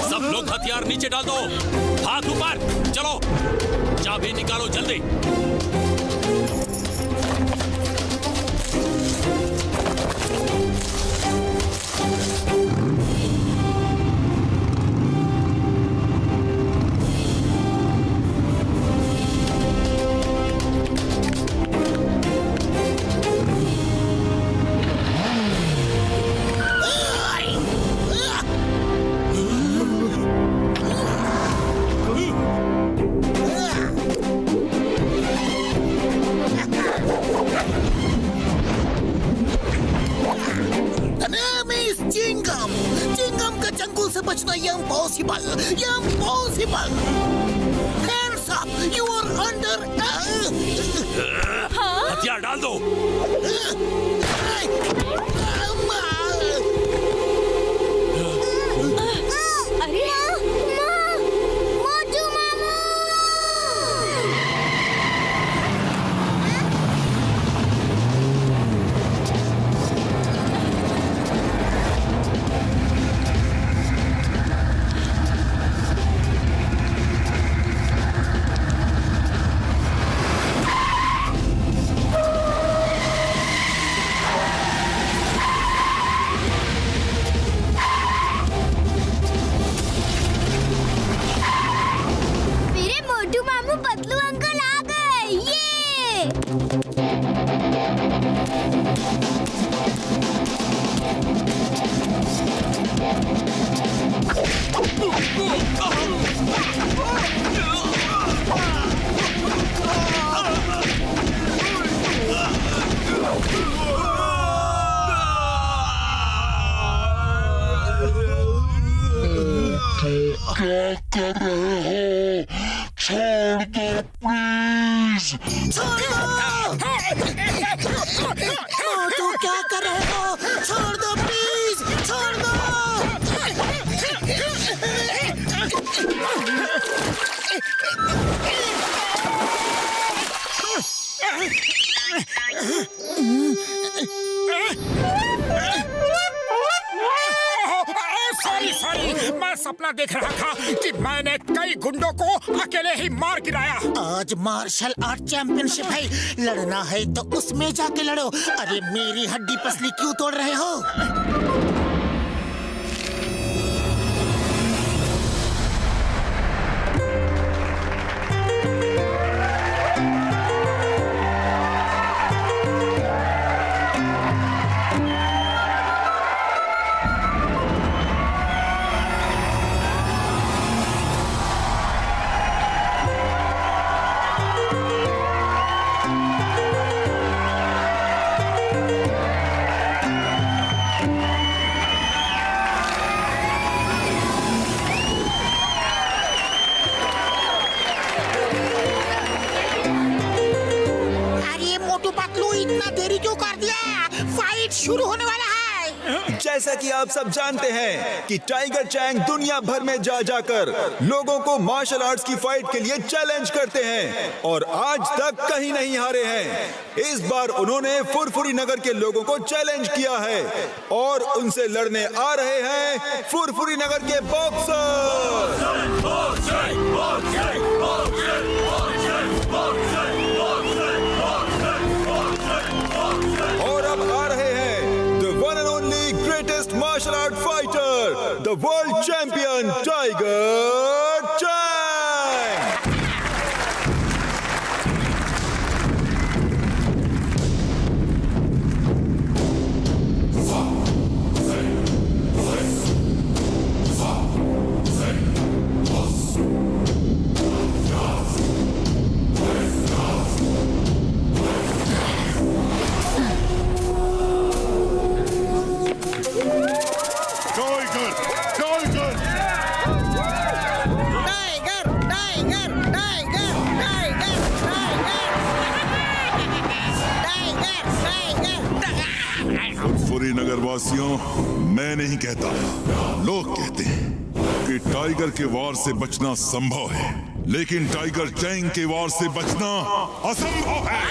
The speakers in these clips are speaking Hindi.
सब लोग हथियार नीचे डाल दो, हाथ ऊपर, चलो चाबी निकालो जल्दी। चिंगम का चंगुल से बचना impossible, impossible. Hands up, you are under। हथियार डाल दो। अरे मोटू मामू। पतलू अंकल आ गए। ये क्या कर रहे हो? छोड़ दो प्लीज। छोड़ दो। मोटू क्या कर रहे हो? छोड़ दो प्लीज, छोड़ दो। सॉरी, मैं सपना देख रहा था कि मैंने कई गुंडों को अकेले ही मार गिराया। आज मार्शल आर्ट चैंपियनशिप है, लड़ना है तो उसमें जाके लड़ो। अरे मेरी हड्डी पसली क्यों तोड़ रहे हो? इतना देरी क्यों कर दिया? फाइट शुरू होने वाला है। जैसा कि आप सब जानते हैं कि टाइगर चैंग दुनिया भर में जा जाकर लोगों को मार्शल आर्ट्स की फाइट के लिए चैलेंज करते हैं और आज तक कहीं नहीं हारे हैं। इस बार उन्होंने फुरफुरी नगर के लोगों को चैलेंज किया है और उनसे लड़ने आ रहे हैं फुरफुरी नगर के बॉक्सर। और अब आ रहे हैं the one and only greatest martial art fighter, the world champion Tiger Chang. वासियों, मैं नहीं कहता, लोग कहते हैं कि टाइगर के वार से बचना संभव है, लेकिन टाइगर चैंग के वार से बचना असंभव है।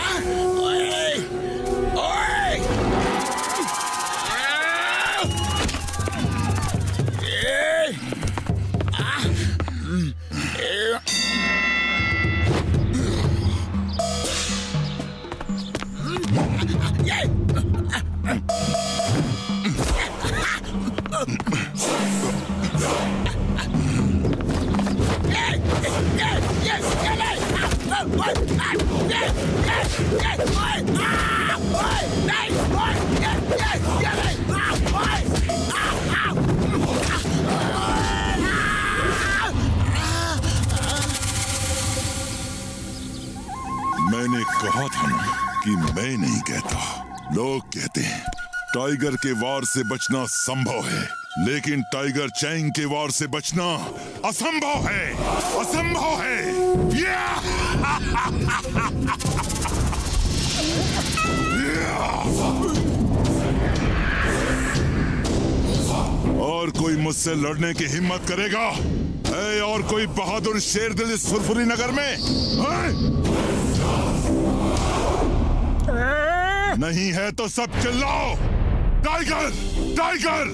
मैंने कहा था ना कि मैं नहीं कहता, लोग कहते हैं टाइगर के वार से बचना संभव है, लेकिन टाइगर चैंग के वार से बचना असंभव है, असंभव है। और कोई मुझसे लड़ने की हिम्मत करेगा? है और कोई बहादुर शेर दिल इस फुरफुरी नगर में? नहीं है तो सब चिल्लाओ, टाइगर, टाइगर,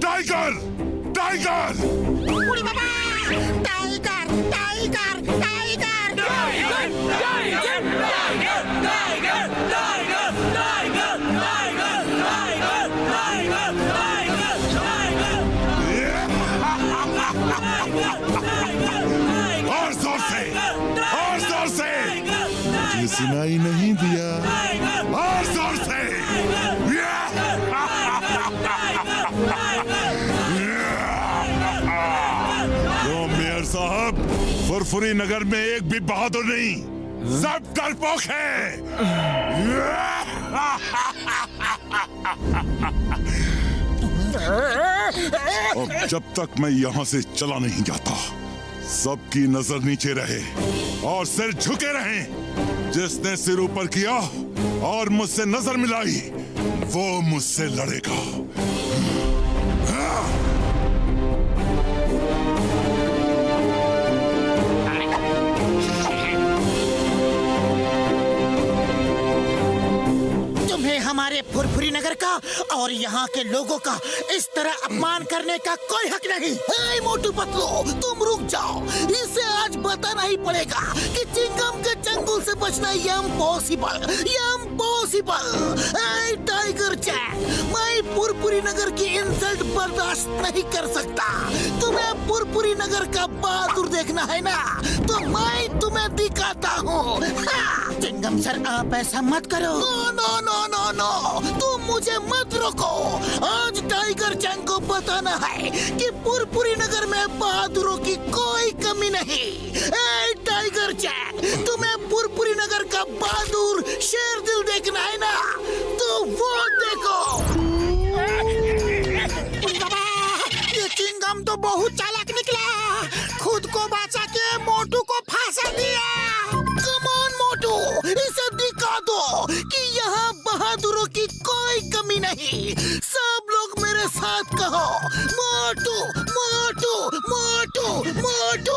टाइगर, टाइगर! उड़ी बाबा! Tiger, tiger, tiger! Tiger, tiger, tiger, tiger, tiger, tiger, tiger, tiger, tiger! और जोर से, और जोर से! मुझे सुनाई नहीं दिया, और जोर से! तो मेयर साहब, फुरफुरी नगर में एक भी बहादुर नहीं, सब डरपोक है। अब जब तक मैं यहाँ से चला नहीं जाता, सबकी नजर नीचे रहे और सिर झुके रहें। जिसने सिर ऊपर किया और मुझसे नजर मिलाई, वो मुझसे लड़ेगा। हमारे फुरफुरी नगर का और यहाँ के लोगों का इस तरह अपमान करने का कोई हक नहीं। हे मोटू पतलू, तुम रुक जाओ। इसे आज बताना ही पड़ेगा कि चिंगम के चंगुल से बचना इम्पॉसिबल, इम्पॉसिबल। हे टाइगर चैंग, मैं फुरफुरी नगर की इंसल्ट बर्दाश्त नहीं कर सकता। तुम्हें फुरफुरी नगर का बहादुर देखना है ना, तो मैं तुम्हें दिखाता हूँ। चिंगम सर, आप ऐसा मत करो। No no no no no, तुम मुझे मत रोको। आज टाइगर चैंग को बताना है कि फुरफुरी नगर में बहादुरों की कोई कमी नहीं। ए टाइगर चैंग, तुम्हें फुरफुरी नगर का बहादुर शेर दिल देखना है ना, तो वो देखो। ये चिंगम तो बहुत चालाक निकला, खुद को बचा के मोटू को फांसा दिया। कम ऑन मोटू, इसे दिखा दो कि यहाँ बहादुरों की कोई कमी नहीं। सब लोग मेरे साथ कहो, मोटू, मोटू, मोटू, मोटू।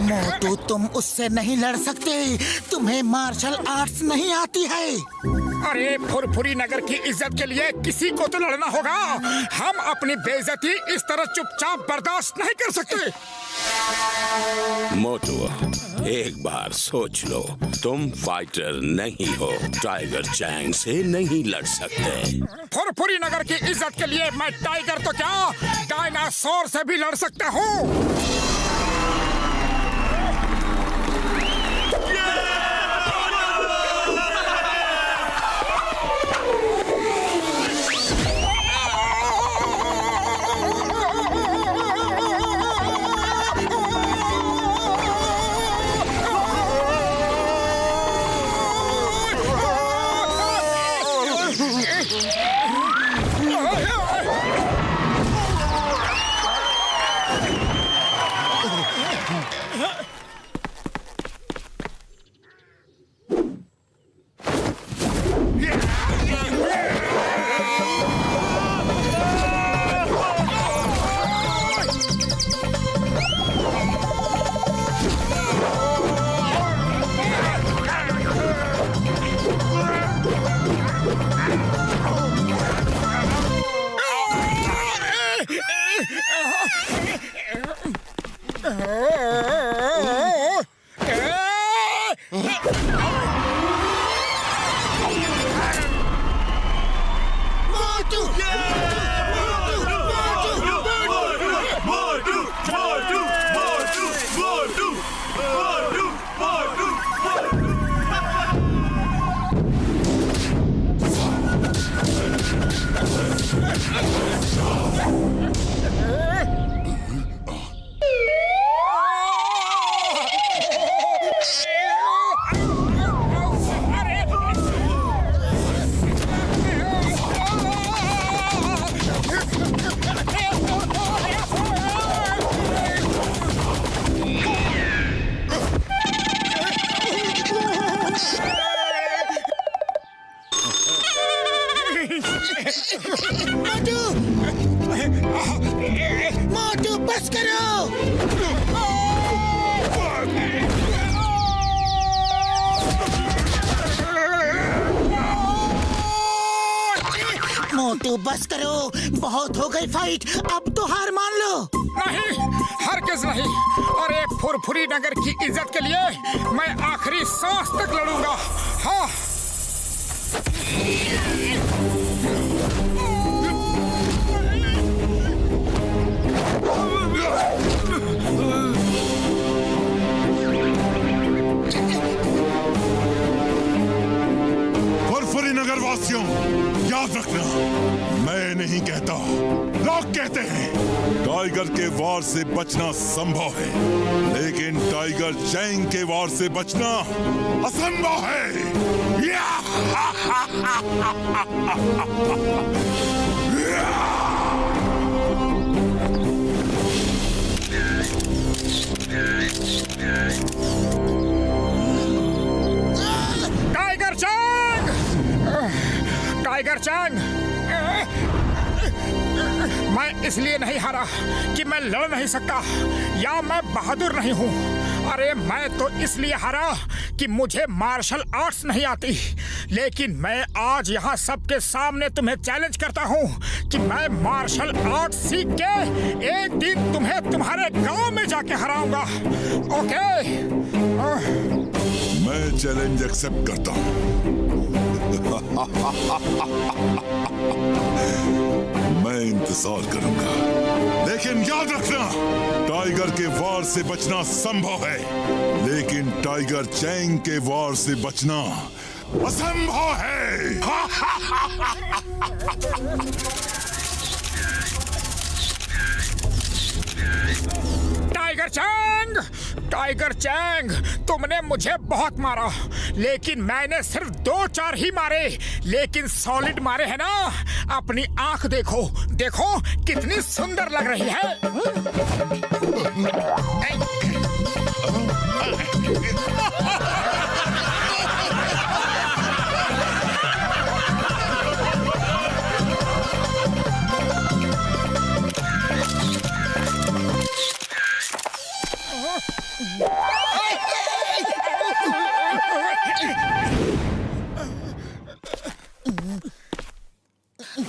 मोटू, तुम उससे नहीं लड़ सकते, तुम्हें मार्शल आर्ट्स नहीं आती है। अरे फुरफुरी नगर की इज्जत के लिए किसी को तो लड़ना होगा। हम अपनी बेइज्जती इस तरह चुपचाप बर्दाश्त नहीं कर सकते। मोटू, एक बार सोच लो, तुम फाइटर नहीं हो, टाइगर चैंग से नहीं लड़ सकते। फुरफुरी नगर की इज्जत के लिए मैं टाइगर तो क्या, डायनासोर से भी लड़ सकता हूँ। मोटू बस करो। मोटू बस करो, बहुत हो गई फाइट, अब तो हार मान लो। नहीं, हरगिज नहीं। अरे फुरफुरी नगर की इज्जत के लिए मैं आखिरी सांस तक लड़ूंगा। हाँ। फुरफुरी नगर वासियों, याद रखना, मैं नहीं कहता, लोग कहते हैं टाइगर के वार से बचना संभव है, लेकिन टाइगर चैंग के वार से बचना असंभव है। Tiger Chang! Tiger Chang! मैं इसलिए नहीं हारा कि मैं लड़ नहीं सकता या मैं बहादुर नहीं हूँ। अरे मैं तो इसलिए हारा कि मुझे मार्शल आर्ट्स नहीं आती। लेकिन मैं आज यहाँ सबके सामने तुम्हें चैलेंज करता हूँ कि मैं मार्शल आर्ट्स सीख के एक दिन तुम्हें तुम्हारे गांव में जाके हराऊंगा। ओके? मैं चैलेंज एक्सेप्ट करता हूँ। मैं इंतजार करूंगा, लेकिन याद रखना, टाइगर के वार से बचना संभव है, लेकिन टाइगर चैंग के वार से बचना असंभव है। Tiger Chang! टाइगर चैंग, तुमने मुझे बहुत मारा, लेकिन मैंने सिर्फ 2-4 ही मारे, लेकिन सॉलिड मारे हैं ना। अपनी आंख देखो, देखो कितनी सुंदर लग रही है।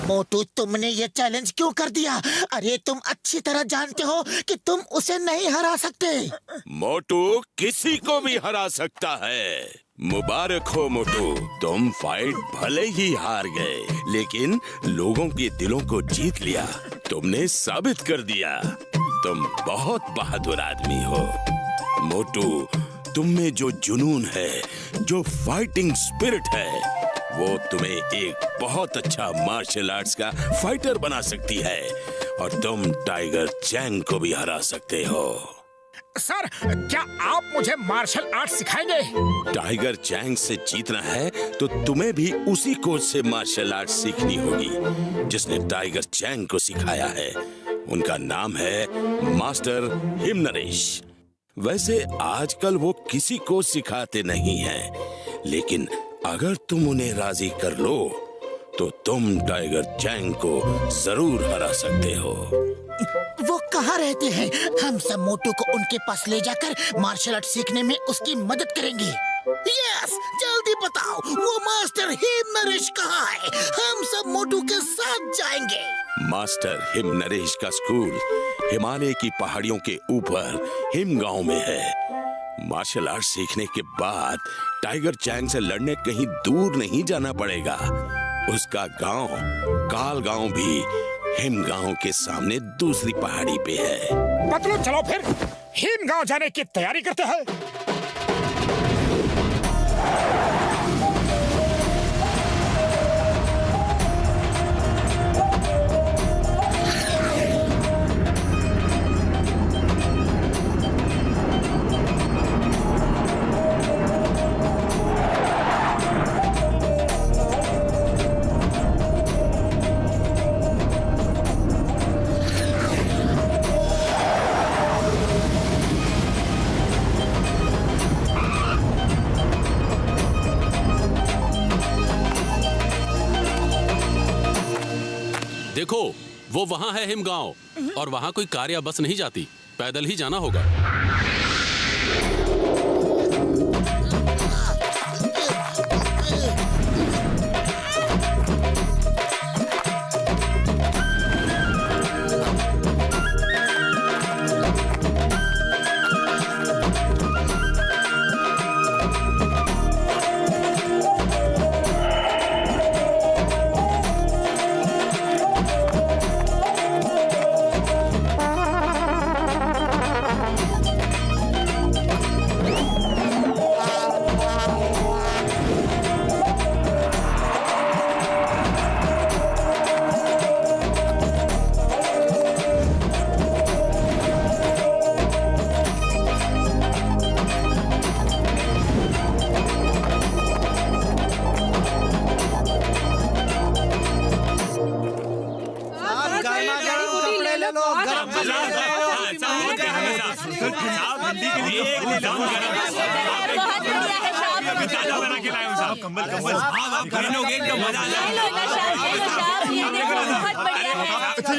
मोटू, तुमने ये चैलेंज क्यों कर दिया? अरे तुम अच्छी तरह जानते हो कि तुम उसे नहीं हरा सकते। मोटू किसी को भी हरा सकता है। मुबारक हो मोटू, तुम फाइट भले ही हार गए, लेकिन लोगों के दिलों को जीत लिया। तुमने साबित कर दिया तुम बहुत बहादुर आदमी हो। मोटू, तुम में जो जुनून है, जो फाइटिंग स्पिरिट है, वो तुम्हें एक बहुत अच्छा मार्शल आर्ट्स का फाइटर बना सकती है, और तुम टाइगर चैंग को भी हरा सकते हो। सर, क्या आप मुझे मार्शल आर्ट सिखाएंगे? टाइगर चैंग से जीतना है तो तुम्हें भी उसी कोच से मार्शल आर्ट सीखनी होगी जिसने टाइगर चैंग को सिखाया है। उनका नाम है मास्टर हिमनरेश। वैसे आजकल वो किसी को सिखाते नहीं हैं, लेकिन अगर तुम उन्हें राजी कर लो तो तुम टाइगर चैंग को जरूर हरा सकते हो। वो कहाँ रहते हैं? हम सब मोटू को उनके पास ले जाकर मार्शल आर्ट सीखने में उसकी मदद करेंगे। यस, जल्दी बताओ, वो मास्टर हिमनरेश कहाँ है? हम सब मोटू के साथ जाएंगे। मास्टर हिमनरेश का स्कूल हिमालय की पहाड़ियों के ऊपर हिम गांव में है। मार्शल आर्ट सीखने के बाद टाइगर चैंग से लड़ने कहीं दूर नहीं जाना पड़ेगा। उसका गांव काल गांव भी हिम गांव के सामने दूसरी पहाड़ी पे है। पतलू चलो फिर हिम गांव जाने की तैयारी करते हैं। देखो वो वहाँ है हिमगांव, और वहाँ कोई कार या बस नहीं जाती, पैदल ही जाना होगा।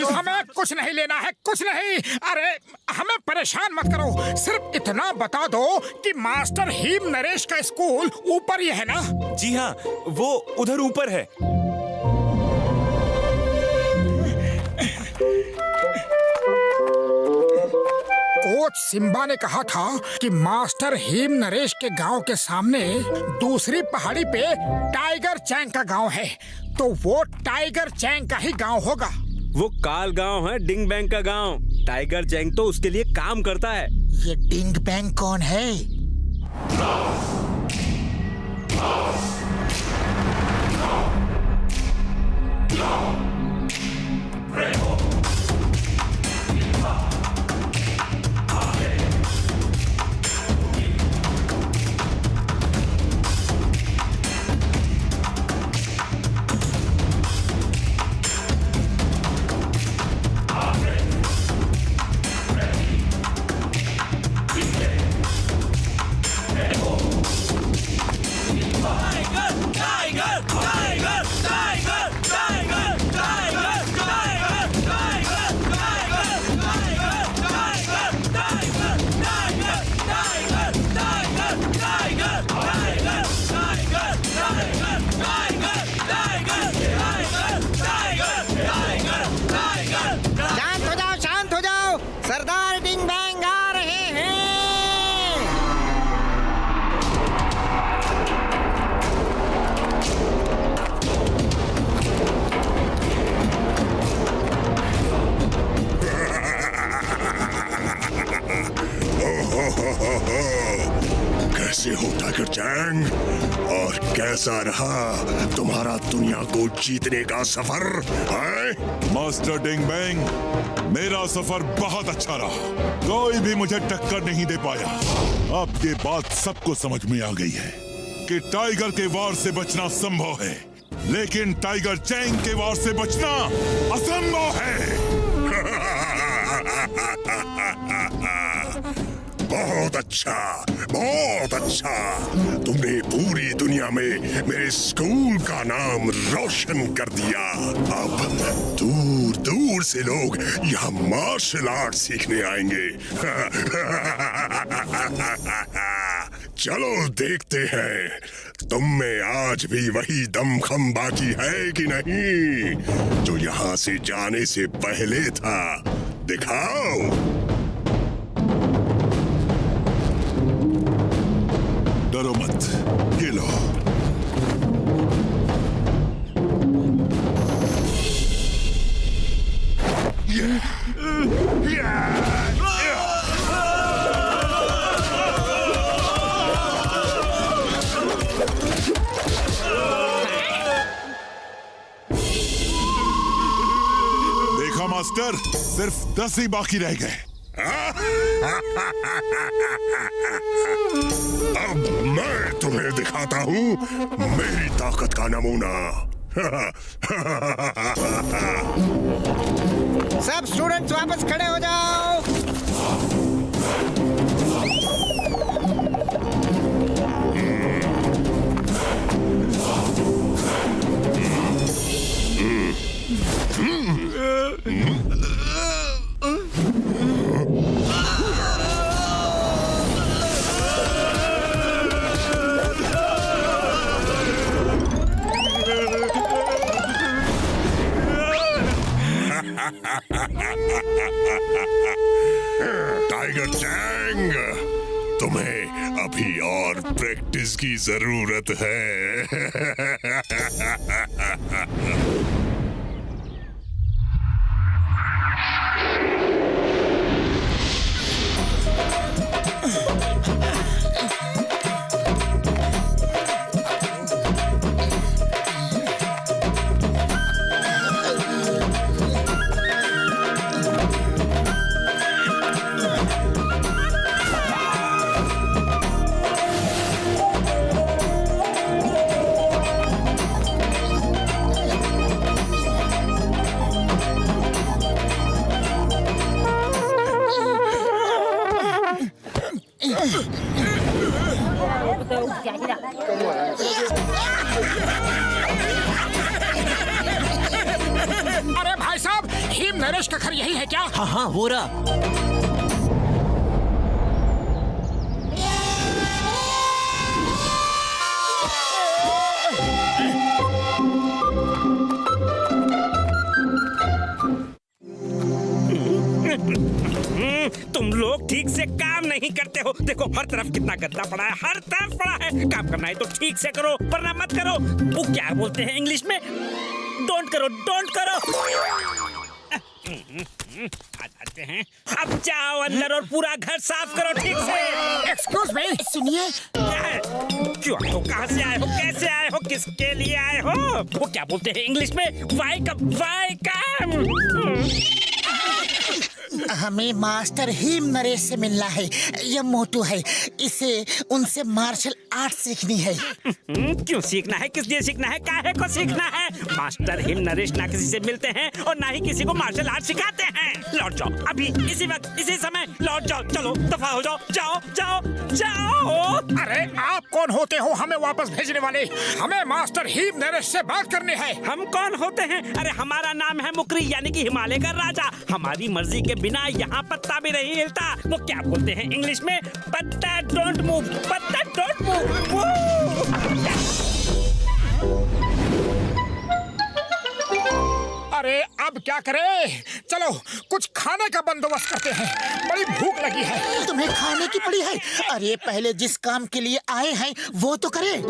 हमें कुछ नहीं लेना है, कुछ नहीं। अरे हमें परेशान मत करो, सिर्फ इतना बता दो कि मास्टर हिम नरेश का स्कूल ऊपर ही है ना? जी हाँ, वो उधर ऊपर है। कोच सिम्बा ने कहा था कि मास्टर हिम नरेश के गांव के सामने दूसरी पहाड़ी पे टाइगर चैंग का गांव है, तो वो टाइगर चैंग का ही गांव होगा। वो काल गांव है, डिंग बैंग का गांव। टाइगर चैंग तो उसके लिए काम करता है। ये डिंग बैंग कौन है? शांत हो जाओ, सरदार डिंग बैंग आ रहे हैं। कैसे हो टाइगर चैंग, और कैसा रहा तुम्हारा दुनिया को जीतने का सफर? मास्टर डिंग बैंग, मेरा सफर बहुत अच्छा रहा। कोई भी मुझे टक्कर नहीं दे पाया। अब ये बात सबको समझ में आ गई है कि टाइगर के वार से बचना संभव है, लेकिन टाइगर चैंग के वार से बचना असंभव है। बहुत अच्छा, बहुत अच्छा। तुमने पूरी दुनिया में मेरे स्कूल का नाम रोशन कर दिया। अब दूर दूर से लोग यहाँ मार्शल आर्ट सीखने आएंगे। चलो देखते हैं, तुम में आज भी वही दमखम बाकी है कि नहीं जो यहाँ से जाने से पहले था। दिखाओ। डरो मत, ये लो। देखा मास्टर, सिर्फ 10 ही बाकी रह गए। अब मैं तुम्हें दिखाता हूँ मेरी ताकत का नमूना। सब स्टूडेंट्स वापस खड़े हो जाओ। टाइगर चैंग, तुम्हें अभी और प्रैक्टिस की जरूरत है। अरे भाई साहब, हिम नरेश का घर यही है क्या? हाँ हाँ, वो रहा। तुम लोग ठीक से काम नहीं करते हो। देखो हर तरफ कितना गंदा पड़ा है, हर तरफ पड़ा है। काम करना है तो ठीक से करो, वरना मत करो। वो क्या बोलते हैं इंग्लिश में? डोंट करो, डोंट करो। आते हैं। अब जाओ अंदर और पूरा घर साफ करो ठीक से। एक्सक्यूज मी, सुनिए। क्यों आए हो, कहाँ से आए हो, कैसे आए हो, किसके लिए आए हो? वो क्या बोलते हैं इंग्लिश में? वाई कम, वाई कम। हमें मास्टर हिम नरेश से मिलना है। यह मोटू है, इसे उनसे मार्शल आर्ट सीखनी है। क्यों सीखना है, किस लिए सीखना है, काहे को सीखना है? मास्टर हिम नरेश ना किसी से मिलते हैं और ना ही किसी को मार्शल आर्ट सिखाते हैं। लौट जाओ अभी, इसी वक्त, इसी समय लौट जाओ। चलो दफा हो जाओ, जाओ जाओ जाओ। अरे आप कौन होते हो हमें वापस भेजने वाले? हमें मास्टर हिम नरेश से बात करनी है। हम कौन होते हैं? अरे हमारा नाम है मुकरी, यानी कि हिमालय का राजा। हमारी मर्जी के बिना यहाँ पत्ता भी नहीं हिलता। वो क्या बोलते हैं इंग्लिश में? पत्ता डोंट मूव, पत्ता डोंट मूव। अरे अब क्या करें? चलो कुछ खाने का बंदोबस्त करते हैं, बड़ी भूख लगी है। तुम्हें खाने की पड़ी है? अरे पहले जिस काम के लिए आए हैं वो तो करें।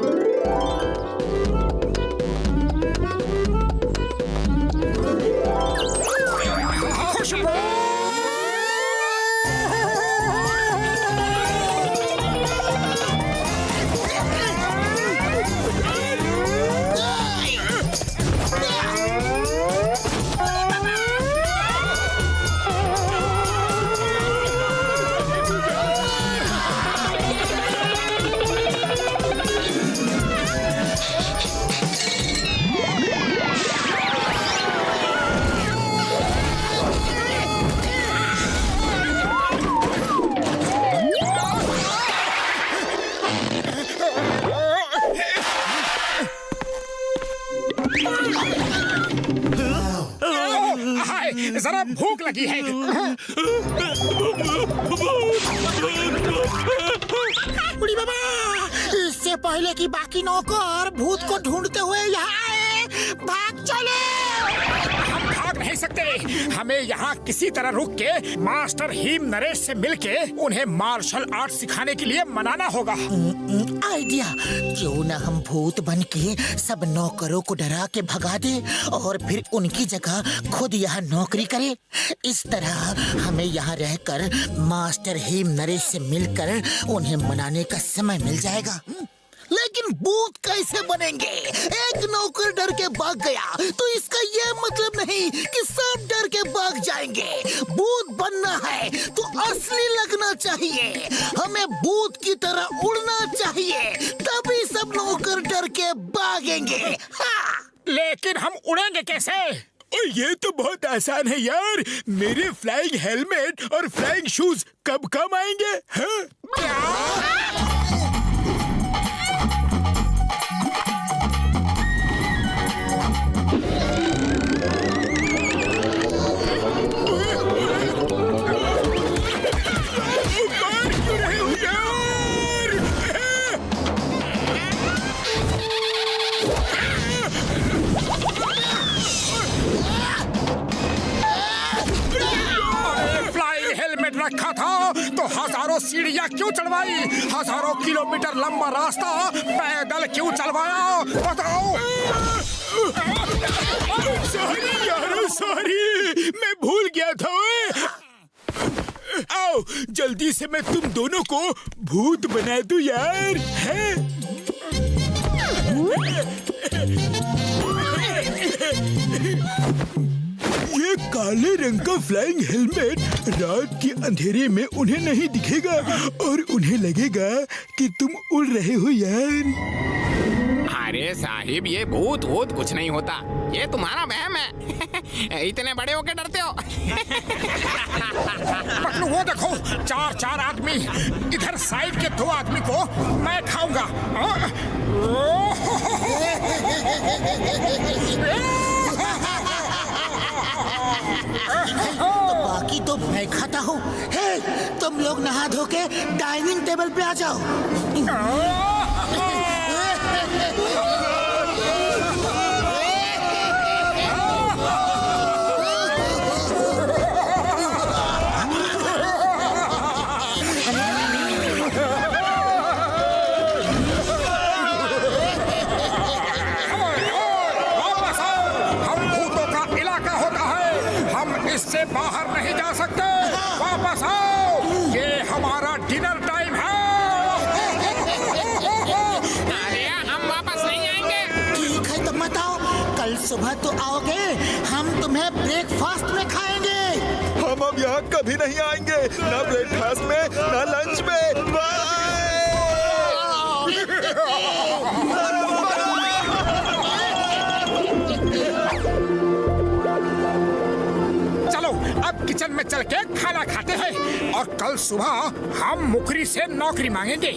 जरा भूख लगी है। बुढ़ी बाबा, इससे पहले कि बाकी नौकर भूत को ढूंढते हुए यहाँ आए, भाग चले। हम भाग नहीं सकते। हमें यहाँ किसी तरह रुक के मास्टर हिम नरेश से मिलके उन्हें मार्शल आर्ट सिखाने के लिए मनाना होगा। आइडिया, क्यों न हम भूत बन के सब नौकरों को डरा के भगा दे और फिर उनकी जगह खुद यहाँ नौकरी करे। इस तरह हमें यहाँ रहकर मास्टर हिम नरेश से मिलकर उन्हें मनाने का समय मिल जाएगा। लेकिन भूत कैसे बनेंगे? एक नौकर डर के भाग गया तो इसका ये मतलब नहीं कि सब डर के भाग जाएंगे। भूत बनना है तो असली लगना चाहिए। हमें भूत की तरह उड़ना चाहिए, तभी सब नौकर डर के भागेंगे। हाँ। लेकिन हम उड़ेंगे कैसे? ये तो बहुत आसान है यार। मेरे फ्लाइंग हेलमेट और फ्लाइंग शूज कब काम आएंगे? हाँ? रखा था तो हजारों सीढ़ियाँ क्यों चढ़वाई? हजारों किलोमीटर लंबा रास्ता पैदल क्यों चलवाया? बताओ। सॉरी यार, सॉरी, मैं भूल गया था। आओ जल्दी से मैं तुम दोनों को भूत बना दूं यार। है? ये काले रंग का फ्लाइंग हेलमेट रात के अंधेरे में उन्हें नहीं दिखेगा और उन्हें लगेगा कि तुम उड़ रहे हो यार। अरे साहिब, ये भूत वूत कुछ नहीं होता, ये तुम्हारा वहम है। इतने बड़े होके डरते हो। पतलू वो देखो, चार आदमी। इधर साइड के 2 आदमी को मैं खाऊंगा। तो बाकी तो मैं खाता हूँ। हे, तुम लोग नहा धो के डाइनिंग टेबल पे आ जाओ। इससे बाहर नहीं जा सकते। वापस आओ, ये हमारा डिनर टाइम है। अरे हम वापस नहीं आएंगे। ठीक है तो मत आओ, कल सुबह तो आओगे, हम तुम्हें ब्रेकफास्ट में खाएंगे। हम अब यहाँ कभी नहीं आएंगे, ना ब्रेकफास्ट में ना लंच में। अब किचन में चल के खाना खाते हैं और कल सुबह हम मुखरी से नौकरी मांगेंगे।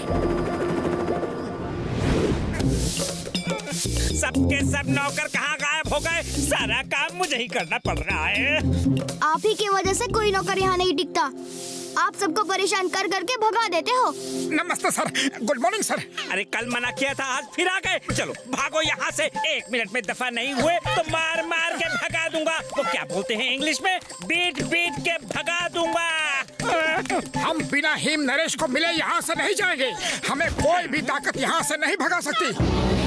सबके सब नौकर कहाँ गायब हो गए? सारा काम मुझे ही करना पड़ रहा है। आप ही की वजह से कोई नौकर यहाँ नहीं टिकता। आप सबको परेशान कर करके भगा देते हो। नमस्ते सर, गुड मॉर्निंग सर। अरे कल मना किया था, आज फिर आ गए। चलो भागो यहाँ से। 1 मिनट में दफा नहीं हुए तो मार मार के भगा दूंगा। वो क्या बोलते हैं इंग्लिश में, बीट बीट के भगा दूंगा। हम बिना हिम नरेश को मिले यहाँ से नहीं जाएंगे। हमें कोई भी ताकत यहाँ से नहीं भगा सकती।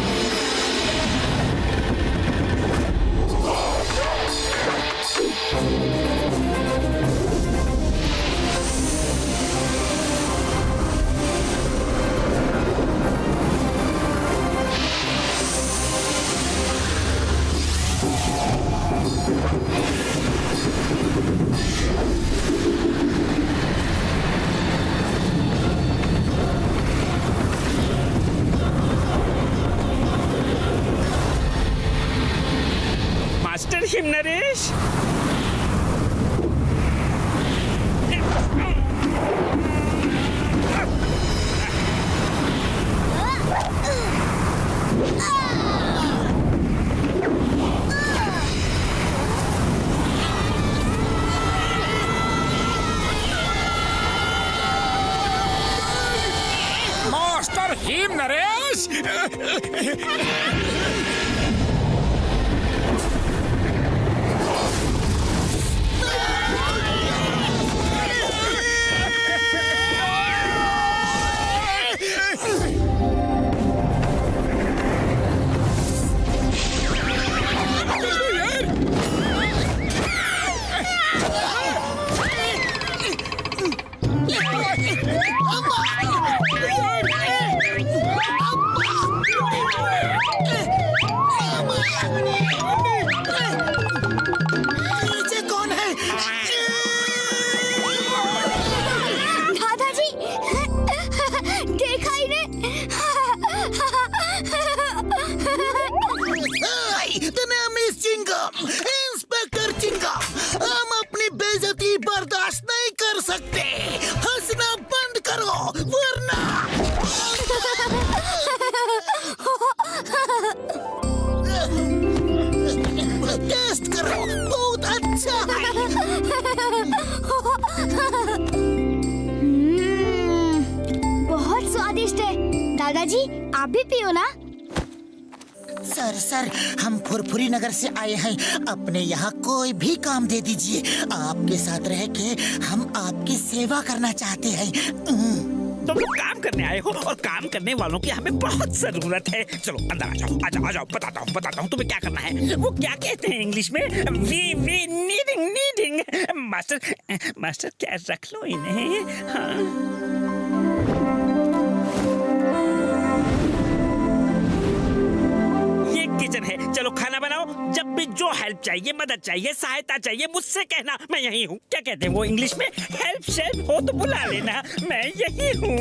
मास्टर हिम नरेश, मास्टर हिम नरेश। दादाजी आप भी पियो ना। सर हम फुरफुरी नगर से आए हैं। अपने यहाँ कोई भी काम दे दीजिए। आपके साथ रह के हम आपकी सेवा करना चाहते हैं। तुम लोग काम करने आए हो और काम करने वालों की हमें बहुत जरूरत है। चलो अंदर आ जाओ बताता हूँ तुम्हें क्या करना है। वो क्या कहते हैं इंग्लिश में? We needing. मास्टर क्या रख लो इन्हें। हाँ। किचन है, चलो खाना बनाओ। जब भी जो हेल्प चाहिए, मदद चाहिए, सहायता चाहिए, मुझसे कहना, मैं यही हूँ। क्या कहते हैं वो इंग्लिश में? हेल्प हो तो बुला लेना, मैं यही हूँ।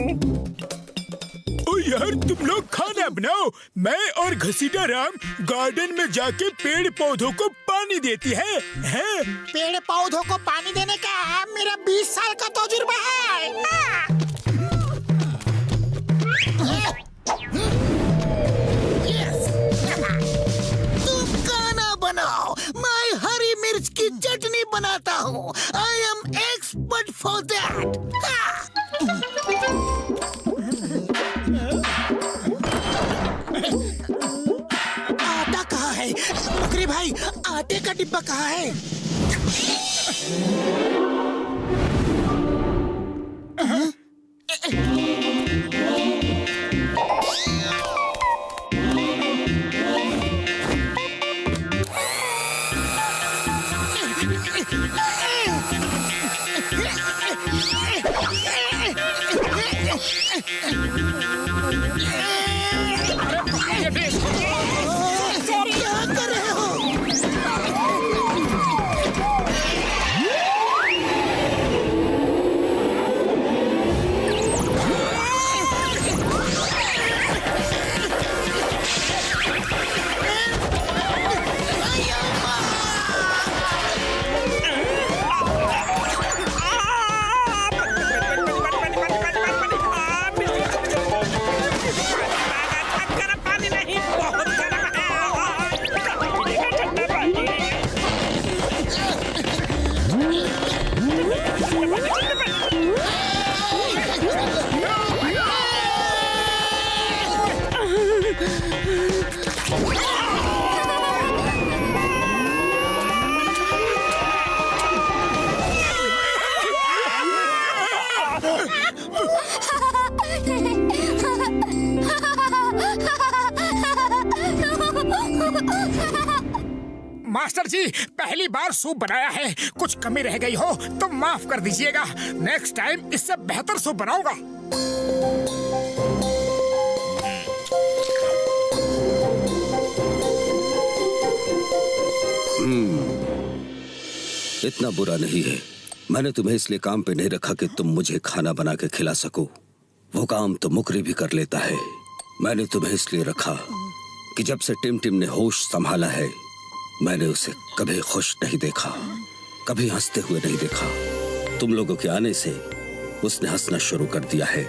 ओ यार तुम लोग खाना बनाओ, मैं और घसीटा राम गार्डन में जाके पेड़ पौधों को पानी देती है। पेड़ पौधों को पानी देने का मेरा 20 साल का तजुर्बा है। बनाओ, मैं हरी मिर्च की चटनी बनाता हूँ। I am expert for that। आटा कहाँ है? मुकरी भाई, आटे का डिब्बा कहाँ है? क्या कर रहे हो? मास्टर जी, पहली बार सूप बनाया है, कुछ कमी रह गई हो तो माफ कर दीजिएगा। नेक्स्ट टाइम इससे बेहतर सूप बनाऊंगा। इतना बुरा नहीं है। मैंने तुम्हें इसलिए काम पे नहीं रखा कि तुम मुझे खाना बना के खिला सको। वो काम तो मुकरी भी कर लेता है। मैंने तुम्हें इसलिए रखा कि जब से टिम ने होश संभाला है, मैंने उसे कभी खुश नहीं देखा, कभी हंसते हुए नहीं देखा। तुम लोगों के आने से उसने हंसना शुरू कर दिया है।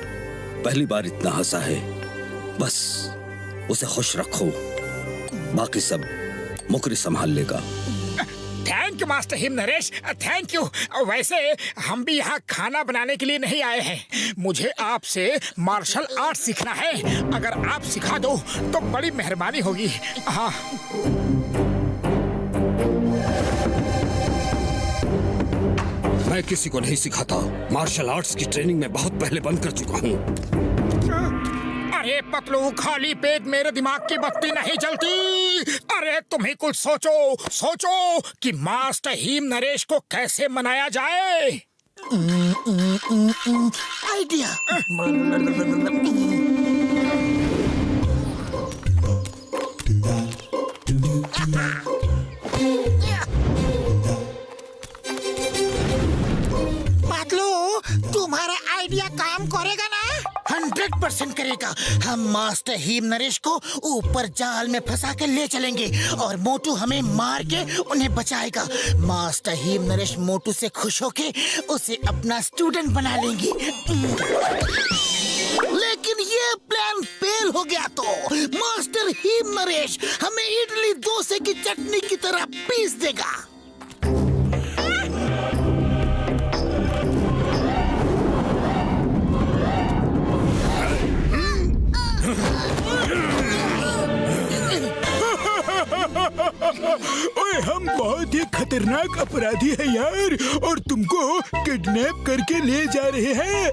पहली बार इतना हंसा है। बस उसे खुश रखो, बाकी सब मुकरी संभाल लेगा। थैंक यू मास्टर हिम नरेश, थैंक यू। वैसे हम भी यहाँ खाना बनाने के लिए नहीं आए हैं। मुझे आपसे मार्शल आर्ट सीखना है। अगर आप सिखा दो तो बड़ी मेहरबानी होगी। हाँ। मैं किसी को नहीं सिखाता। मार्शल आर्ट्स की ट्रेनिंग में बहुत पहले बंद कर चुका हूँ। अरे पतलू, खाली पेट मेरे दिमाग की बत्ती नहीं जलती। अरे तुम ही कुछ सोचो कि मास्टर हिम नरेश को कैसे मनाया जाए। आइडिया। पतलू, तुम्हारा आइडिया काम करेगा ना? 100% करेगा। हम मास्टर हिम नरेश को ऊपर जाल में फंसा के ले चलेंगे और मोटू हमें मार के उन्हें बचाएगा। मास्टर हिम नरेश मोटू से खुश होके उसे अपना स्टूडेंट बना लेंगे। लेकिन ये प्लान फेल हो गया तो मास्टर हिम नरेश हमें इडली डोसे की चटनी की तरह पीस देगा। ओए हम बहुत ही खतरनाक अपराधी हैं यार, और तुमको किडनैप करके ले जा रहे हैं।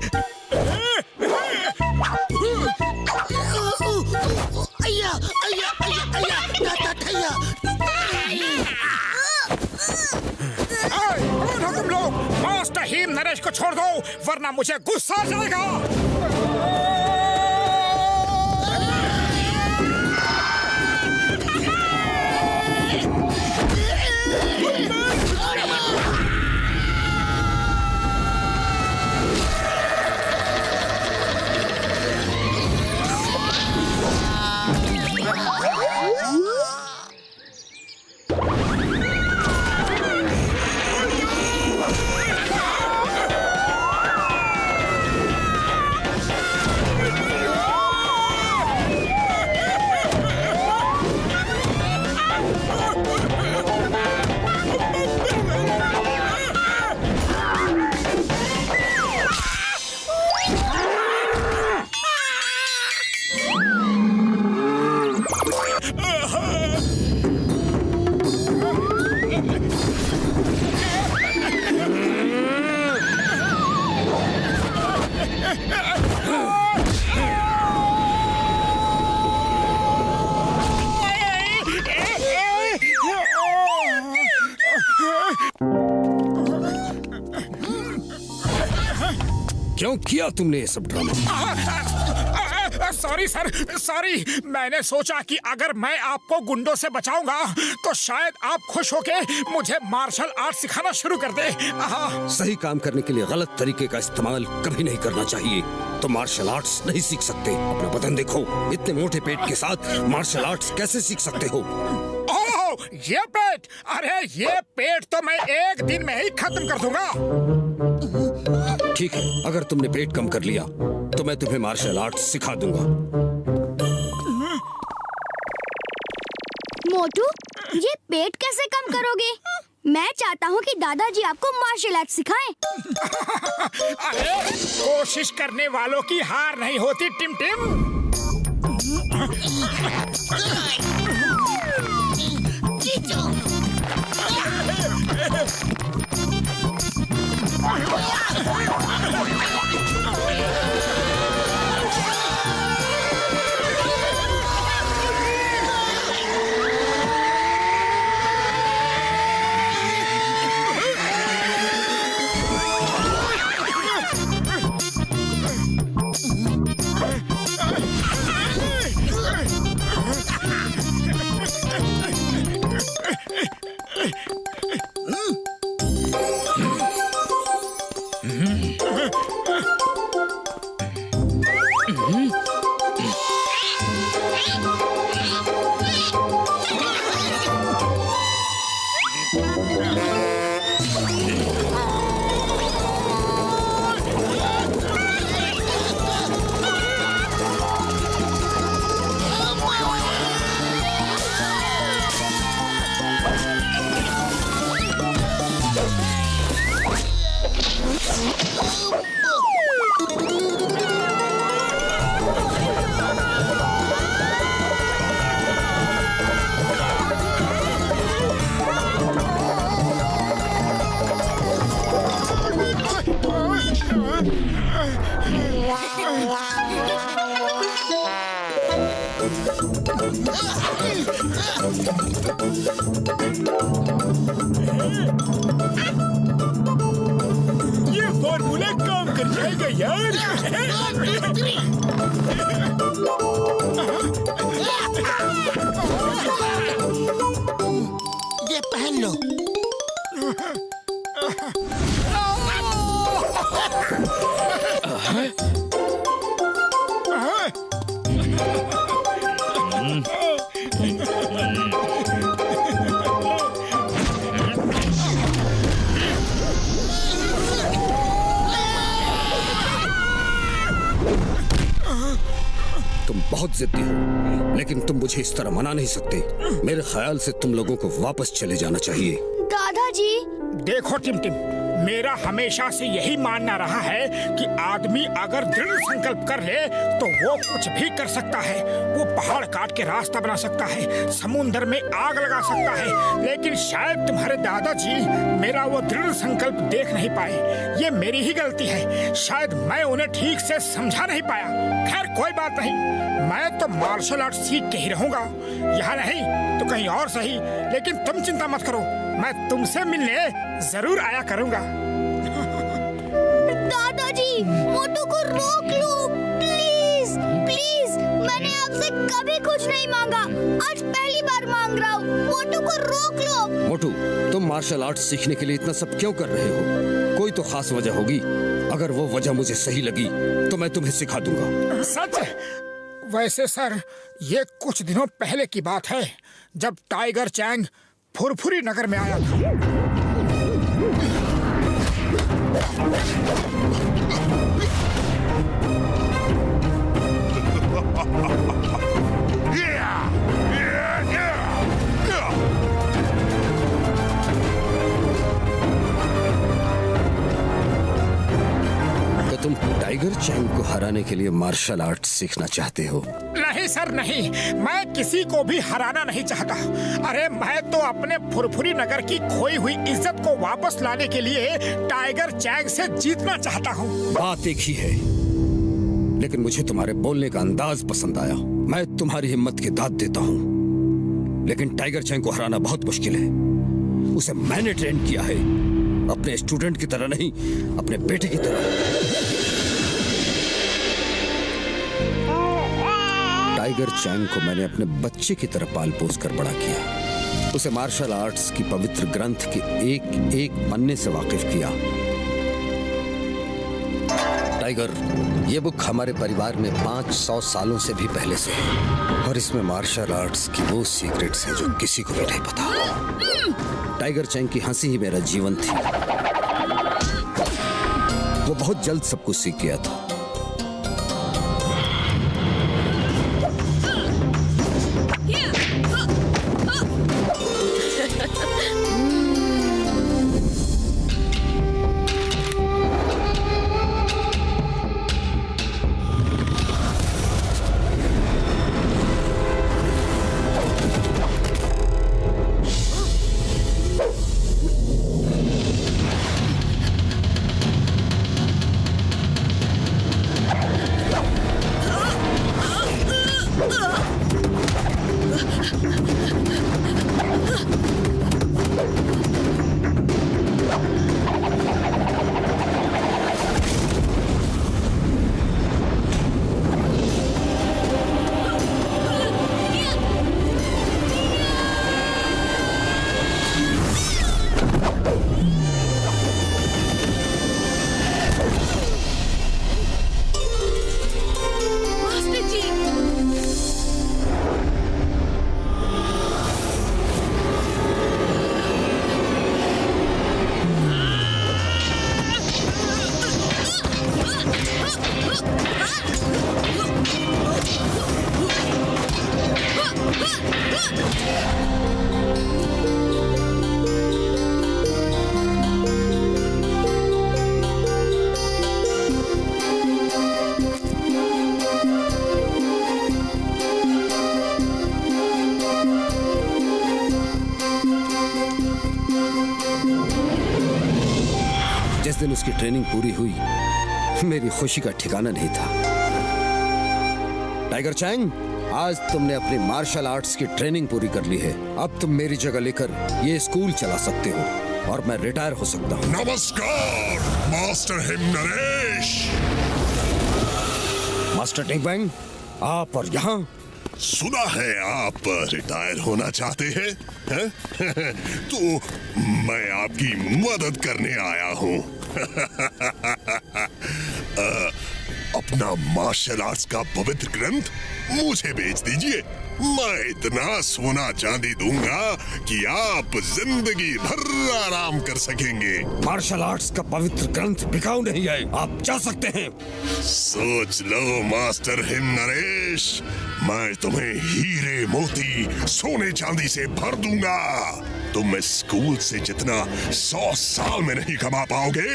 अय्या अय्या अय्या अय्या भैया। कौन हो तुम लोग? मास्टर हिम नरेश को छोड़ दो वरना मुझे गुस्सा आ जाएगा। क्यों किया तुमने ये सब ड्रामा? Sorry sir, sorry. मैंने सोचा कि अगर मैं आपको गुंडों से बचाऊंगा तो शायद आप खुश होके मुझे मार्शल आर्ट सिखाना शुरू कर दे। सही काम करने के लिए गलत तरीके का इस्तेमाल कभी नहीं करना चाहिए। तो मार्शल आर्ट्स नहीं सीख सकते। अपना बदन देखो, इतने मोटे पेट के साथ मार्शल आर्ट्स कैसे सीख सकते हो? ओह, ये पेट! अरे ये पेट तो मैं एक दिन में ही खत्म कर दूंगा। ठीक है, अगर तुमने पेट कम कर लिया तो मैं तुम्हें मार्शल आर्ट्स सिखा दूंगा। मोटू, ये पेट कैसे कम करोगे? मैं चाहता हूँ कि दादाजी आपको मार्शल आर्ट सिखाएं। अरे कोशिश करने वालों की हार नहीं होती टिम टिम। ये फॉर्मूला काम कर जाएगा यार। ये पहन लो। तुम बहुत जिद्दी हो, लेकिन तुम मुझे इस तरह मना नहीं सकते। मेरे ख्याल से तुम लोगों को वापस चले जाना चाहिए। दादाजी, देखो टिम टिम, मेरा हमेशा से यही मानना रहा है कि आदमी अगर दृढ़ संकल्प कर ले तो वो कुछ भी कर सकता है। वो पहाड़ काट के रास्ता बना सकता है, समुद्र में आग लगा सकता है, लेकिन शायद तुम्हारे दादाजी मेरा वो दृढ़ संकल्प देख नहीं पाए। ये मेरी ही गलती है, शायद मैं उन्हें ठीक से समझा नहीं पाया। खैर कोई बात नहीं, मैं तो मार्शल आर्ट सीख के ही रहूंगा, यहाँ नहीं तो कहीं और सही। लेकिन तुम चिंता मत करो, मैं तुमसे मिलने जरूर आया करूंगा। दादाजी, मोटू को रोक लो प्लीज प्लीज। मैंने आपसे कभी कुछ नहीं मांगा, आज पहली बार मांग रहा हूँ। मोटू को रोक लो। मोटू, तुम मार्शल आर्ट सीखने के लिए इतना सब क्यों कर रहे हो? कोई तो खास वजह होगी। अगर वो वजह मुझे सही लगी तो मैं तुम्हें सिखा दूंगा। सच? वैसे सर, ये कुछ दिनों पहले की बात है जब टाइगर चैंग फुरफुरी नगर में आया था। तो तुम टाइगर चैंग को हराने के लिए मार्शल आर्ट सीखना चाहते हो? नहीं सर नहीं, मैं किसी को भी हराना नहीं चाहता। अरे मैं तो अपने फुरफुरी नगर की खोई हुई इज्जत को वापस लाने के लिए टाइगर चैंग से जीतना चाहता हूँ। बात एक ही है, लेकिन मुझे तुम्हारे बोलने का अंदाज पसंद आया। मैं तुम्हारी हिम्मत की दाद देता हूँ, लेकिन टाइगर चैंग को हराना बहुत मुश्किल है। उसे मैंने ट्रेन किया है, अपने स्टूडेंट की तरह नहीं, अपने बेटे की तरह। टाइगर चैंग को मैंने अपने बच्चे की तरह पाल पोस कर बड़ा किया। उसे मार्शल आर्ट्स की पवित्र ग्रंथ के एक एक पन्ने से वाकिफ किया। टाइगर, ये बुक हमारे परिवार में 500 सालों से भी पहले से है, और इसमें मार्शल आर्ट्स की वो सीक्रेट्स हैं जो किसी को भी नहीं पता। टाइगर चैंग की हंसी ही मेरा जीवन थी। वो बहुत जल्द सब कुछ सीख गया था। जिस दिन उसकी ट्रेनिंग पूरी हुई, मेरी खुशी का ठिकाना नहीं था। टाइगर चैंग, आज तुमने अपनी मार्शल आर्ट्स की ट्रेनिंग पूरी कर ली है। अब तुम मेरी जगह लेकर ये स्कूल चला सकते हो और मैं रिटायर हो सकता हूँ। नमस्कार मास्टर हिमनरेश। मास्टर टिंगबैंग, आप और यहाँ? सुना है आप रिटायर होना चाहते हैं, हैं? तो मैं आपकी मदद करने आया हूँ। अपना मार्शल आर्ट्स का पवित्र ग्रंथ मुझे बेच दीजिए। मैं इतना सोना चांदी दूंगा कि आप जिंदगी भर आराम कर सकेंगे। मार्शल आर्ट्स का पवित्र ग्रंथ बिकाऊ नहीं है, आप जा सकते हैं। सोच लो मास्टर हिमनरेश, मैं तुम्हें हीरे मोती सोने चांदी से भर दूंगा। तुम स्कूल से जितना 100 साल में नहीं कमा पाओगे,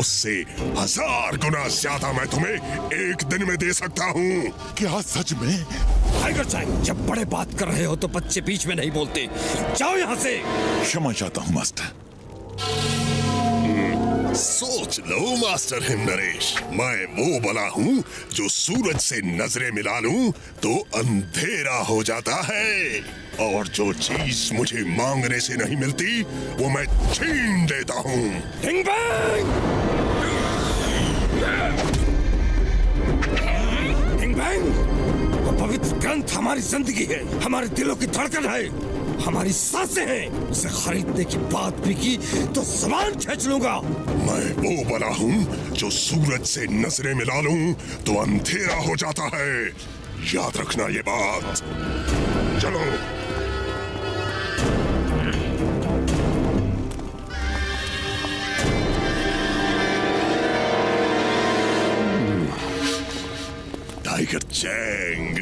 उससे 1000 गुना ज्यादा मैं तुम्हें एक दिन में दे सकता हूँ। क्या सच में? टाइगर चैंग, जब बड़े बात कर रहे हो तो बच्चे बीच में नहीं बोलते। जाओ यहाँ से। क्षमा चाहता हूँ मास्टर। सोच लो मास्टर हिमनरेश, मैं वो बला हूँ जो सूरज से नजरें मिला लूं तो अंधेरा हो जाता है, और जो चीज मुझे मांगने से नहीं मिलती वो मैं छीन देता हूँ। डिंग बैंग! डिंग बैंग! वो पवित्र ग्रंथ हमारी जिंदगी है, हमारे दिलों की धड़कन है, हमारी सांसें हैं। उसे खरीदने की बात भी की तो ज़बान खींच लूंगा। मैं वो बला हूँ जो सूरज से नजरें मिला लूं तो अंधेरा हो जाता है। याद रखना ये बात। चलो। टाइगर चैंग,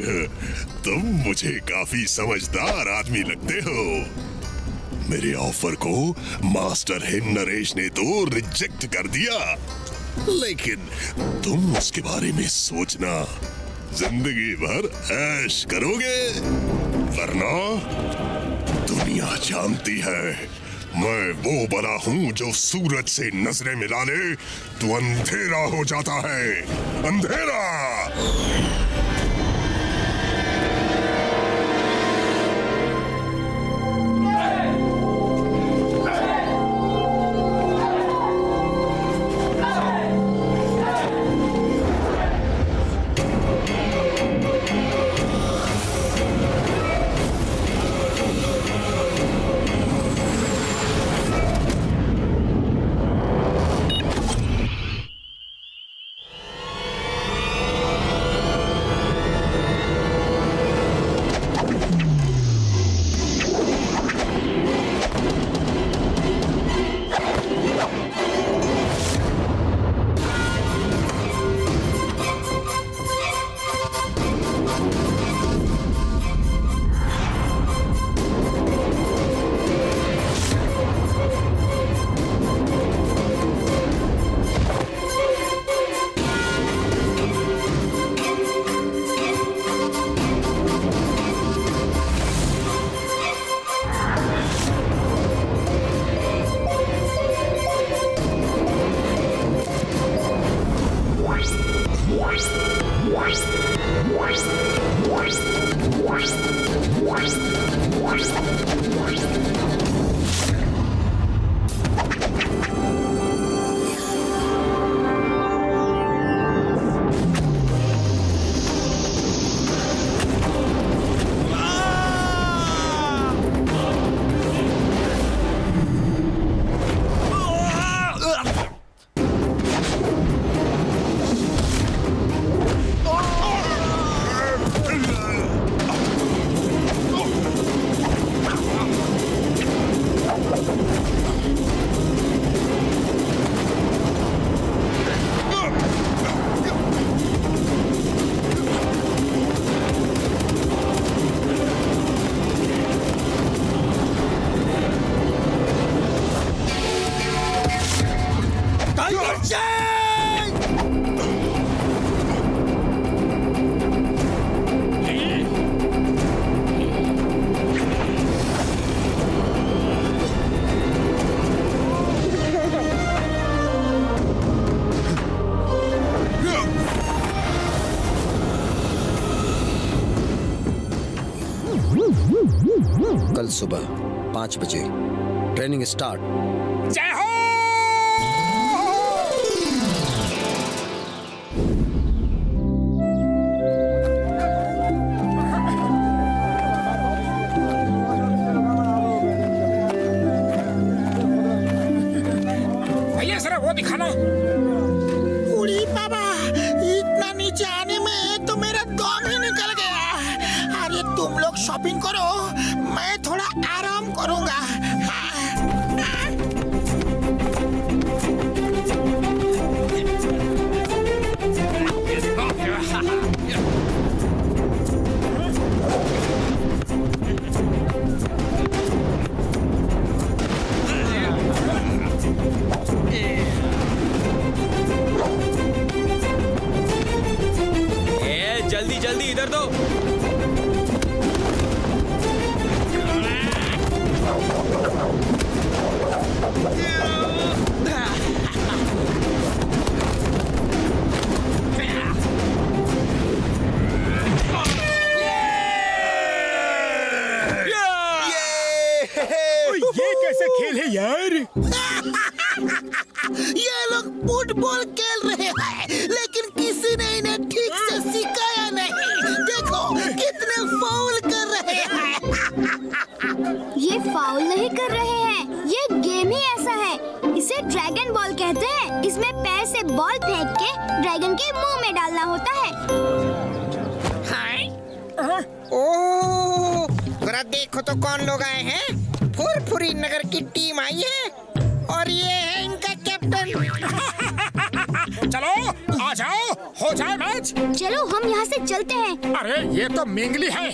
तुम मुझे काफी समझदार आदमी लगते हो। मेरे ऑफर को मास्टर हिमनरेश ने तो रिजेक्ट कर दिया, लेकिन तुम उसके बारे में सोचना, जिंदगी भर ऐश करोगे, वरना दुनिया जानती है मैं वो बला हूँ जो सूरज से नजरें मिला ले तो अंधेरा हो जाता है। अंधेरा। कल सुबह 5 बजे ट्रेनिंग स्टार्ट। जय हो। भैया जरा वो दिखाना। उड़ी बाबा, इतना नीचे आने में तो मेरा दम ही निकल गया। अरे तुम लोग शॉपिंग करो, मैं थोड़ा आराम करूंगा। ये कैसा खेल है यार? ये लोग फुटबॉल खेल रहे हैं, लेकिन किसी ने इन्हें ठीक से सिखाया नहीं। देखो कितने फाउल कर रहे हैं। ये फाउल नहीं कर रहे हैं, ये गेम ही ऐसा है। इसे ड्रैगन बॉल कहते हैं। इसमें पैर से बॉल फेंक के ड्रैगन के मुंह में डालना होता है। ओह, जरा देखो तो कौन लोग आए हैं। फुरफुरी नगर की टीम आई है और ये है इनका कैप्टन। चलो आ जाओ, हो जाए मैच। चलो हम यहाँ से चलते हैं। अरे ये तो मिंगली है,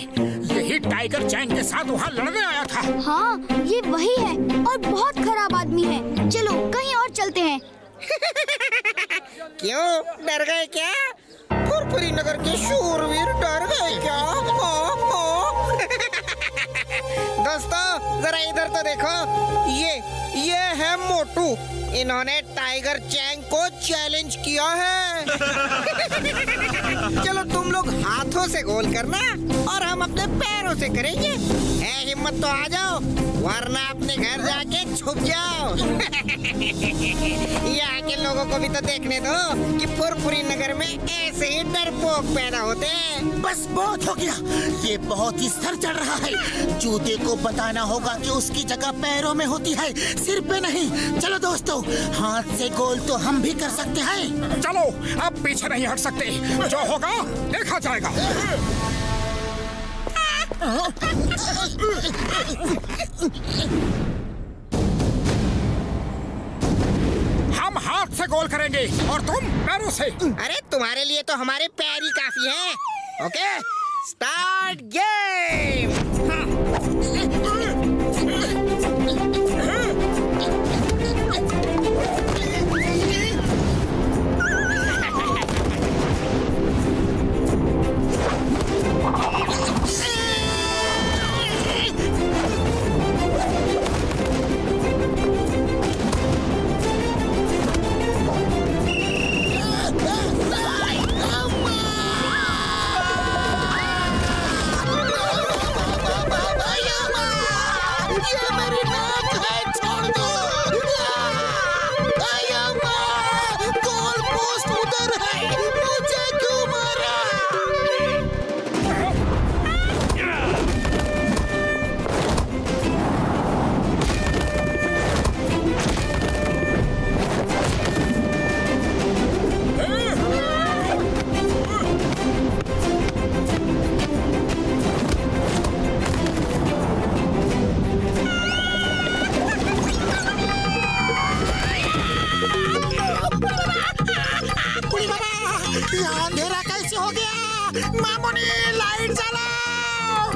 यही टाइगर चैंग के साथ वहाँ लड़ने आया था। हाँ ये वही है और बहुत खराब आदमी है। चलो कहीं और चलते हैं। क्यों डर गए क्या? फुरफुरी नगर के शूरवीर डर गए क्या? दोस्तों जरा इधर तो देखो, ये है मोटू। इन्होंने टाइगर चैंग को चैलेंज किया है। चलो तुम लोग हाथों से गोल करना और हम अपने पैरों से करेंगे। है हिम्मत तो आ जाओ, वरना अपने घर जाके छुप जाओ। यहाँ के लोगों को भी तो देखने दो कि फुरफुरी नगर में ऐसे ही डरपोक पैदा होते हैं। बस बहुत हो गया, ये बहुत ही सर चढ़ रहा है। जूते को बताना होगा कि उसकी जगह पैरों में होती है, सिर पे नहीं। चलो दोस्तों, हाथ से गोल तो हम भी कर सकते हैं। चलो अब पीछे नहीं हट सकते, जो होगा देखा जाएगा। हम हाथ से गोल करेंगे और तुम पैरों से। अरे तुम्हारे लिए तो हमारे पैर ही काफी हैं। Okay, start game. अंधेरा कैसे हो गया? मामूनी लाइट जलाओ।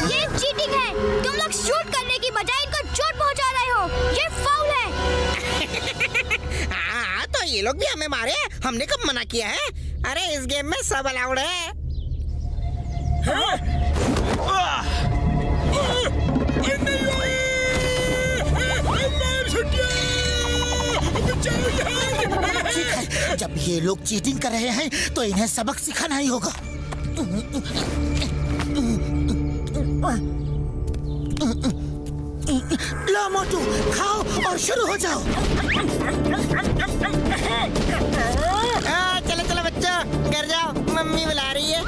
ये चीटिंग है। तुम लोग शूट करने की बजाय इनको चोट पहुंचा रहे हो। ये फाउल है। हाँ तो ये लोग भी हमें मारे, हमने कब मना किया है? अरे इस गेम में सब अलाउड है। ठीक है, जब ये लोग चीटिंग कर रहे हैं तो इन्हें सबक सिखाना ही होगा। लो मोटू, खाओ और शुरू हो जाओ। चलो चलो बच्चों, घर जाओ, मम्मी बुला रही है।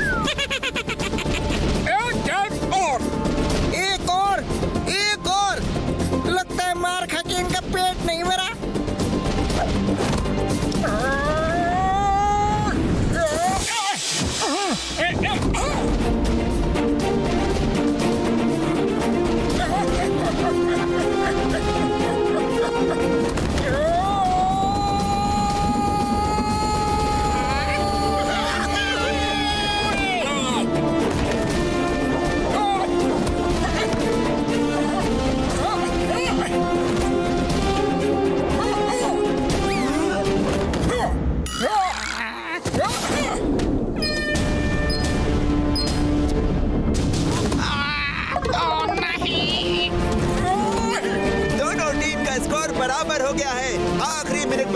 एक और। लगता है मार खा के इनका पेट नहीं भरा।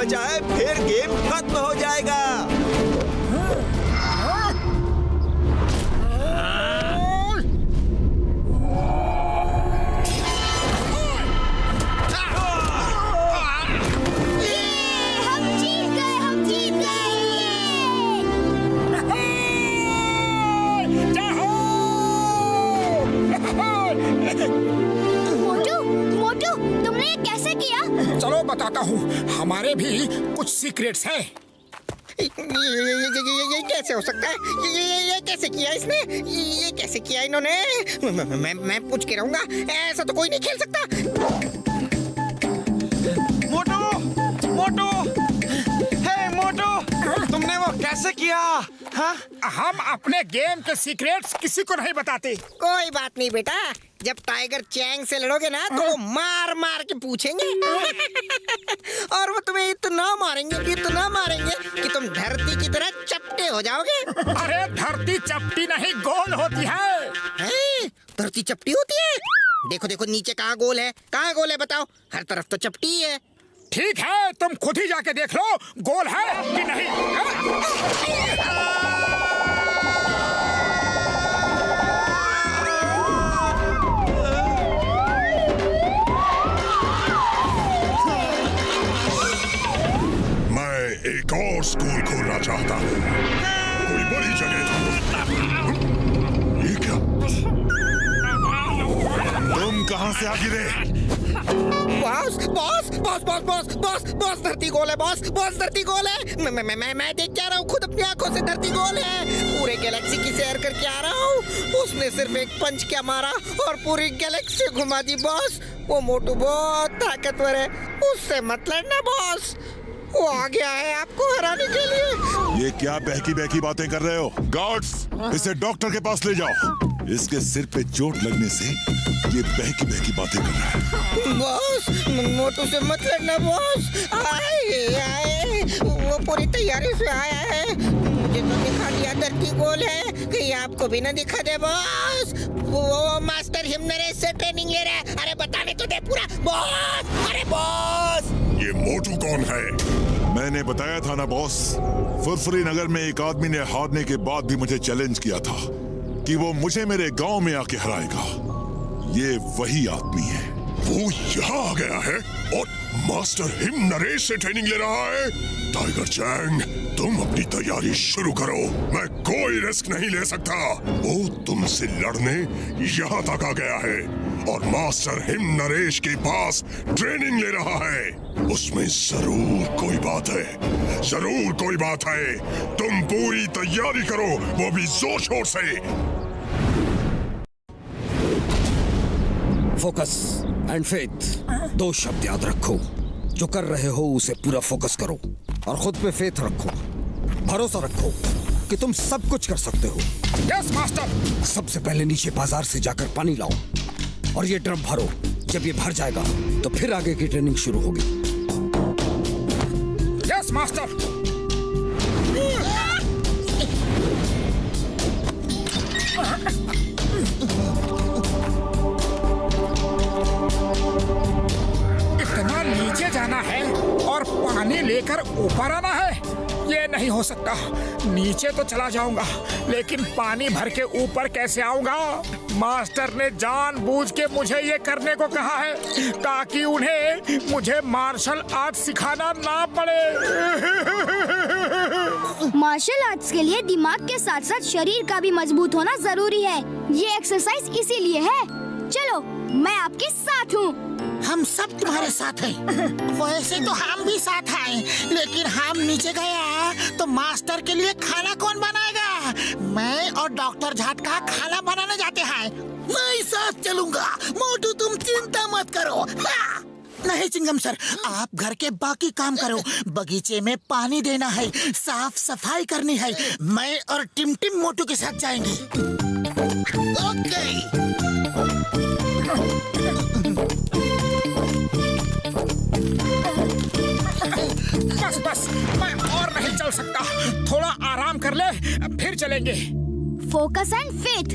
बचा है, फिर गेम खत्म हो जाएगा। चलो बताता हूँ, हमारे भी कुछ सीक्रेट्स हैं। ये कैसे हो सकता है? ये कैसे किया इसने? ये कैसे किया इन्होंने? मैं पूछ के रहूंगा, ऐसा तो कोई नहीं खेल सकता। मोटू, मोटू, हे मोटू, तुमने वो कैसे किया? हाँ? हम अपने गेम के सीक्रेट्स किसी को नहीं बताते। कोई बात नहीं बेटा, जब टाइगर चैंग से लड़ोगे ना तो वो मार मार के पूछेंगे और वो तुम्हें इतना मारेंगे कि तुम धरती की तरह चपटे हो जाओगे। अरे धरती चपटी नहीं, गोल होती है। धरती चपटी होती है? देखो देखो नीचे कहाँ गोल है, कहाँ गोल है बताओ? हर तरफ तो चपटी है। ठीक है, तुम खुद ही जाके देख लो गोल है कि नहीं। एक और स्कूल खोलना चाहता हूँ, कोई बड़ी जगह ढूंढो। ये क्या? तुम कहाँ से आ गिरे? Boss boss boss boss boss boss boss धरती गोल है। बॉस बॉस धरती गोल है। मैं देख के आ रहा हूँ, खुद अपनी आंखों से धरती गोल है। पूरे गैलेक्सी की सैर करके आ रहा हूँ। उसने सिर्फ एक पंच क्या मारा और पूरी गैलेक्सी घुमा दी। बॉस वो मोटू बहुत ताकतवर है, उससे मत लड़ना बॉस, वो आ गया है आपको हराने के लिए। ये क्या बहकी बहकी बातें कर रहे हो? गार्ड्स, इसे डॉक्टर के पास ले जाओ। इसके सिर पे चोट लगने से ये बहकी बहकी बातें कर रहा है। बॉस मोटू से मत लड़ना बॉस। आए वो पूरी तैयारी से आया है। मुझे तो दिखा दिया धरती गोल है, कहीं आपको भी ना दिखा दे बॉस। वो मास्टर हिमनरेश से ट्रेनिंग ले रहा है। अरे बताने तो दे पूरा बॉस। अरे बॉस, ये मोटू कौन है? मैंने बताया था ना बॉस, फुरफुरी नगर में एक आदमी ने हारने के बाद भी मुझे चैलेंज किया था कि वो मुझे मेरे गांव में आके हराएगा। ये वही आदमी है। वो यहाँ आ गया है और मास्टर हिमनरेश से ट्रेनिंग ले रहा है। टाइगर चैंग, तुम अपनी तैयारी शुरू करो, मैं कोई रिस्क नहीं ले सकता। वो तुमसे लड़ने यहाँ तक आ गया है और मास्टर हिमनरेश के पास ट्रेनिंग ले रहा है। उसमें जरूर कोई बात है, जरूर कोई बात है। तुम पूरी तैयारी करो, वो भी जोर शोर से। फोकस एंड फेथ, दो शब्द याद रखो। जो कर रहे हो उसे पूरा फोकस करो और खुद पे फेथ रखो, भरोसा रखो कि तुम सब कुछ कर सकते हो। Yes master. सबसे पहले नीचे बाजार से जाकर पानी लाओ और ये ड्रम भरो। जब ये भर जाएगा तो फिर आगे की ट्रेनिंग शुरू होगी। Yes master. इतना नीचे जाना है और पानी लेकर ऊपर आना है, ये नहीं हो सकता। नीचे तो चला जाऊंगा लेकिन पानी भर के ऊपर कैसे आऊंगा? मास्टर ने जानबूझ के मुझे ये करने को कहा है ताकि उन्हें मुझे मार्शल आर्ट सिखाना ना पड़े। मार्शल आर्ट्स के लिए दिमाग के साथ साथ शरीर का भी मजबूत होना जरूरी है। ये एक्सरसाइज इसीलिए है। चलो मैं आपके साथ हूँ। हम सब तुम्हारे साथ हैं। वैसे तो हम भी साथ हैं, लेकिन हम नीचे गया तो मास्टर के लिए खाना कौन बनाएगा? मैं और डॉक्टर झटका खाना बनाने जाते हैं। मैं साथ चलूंगा। मोटू तुम चिंता मत करो। नहीं चिंगम सर, आप घर के बाकी काम करो। बगीचे में पानी देना है, साफ सफाई करनी है। मैं और टिम टिम मोटू के साथ जाएंगे। ओके। बस बस, मैं और नहीं चल सकता। थोड़ा आराम कर ले, फिर चलेंगे। फोकस एंड फेथ,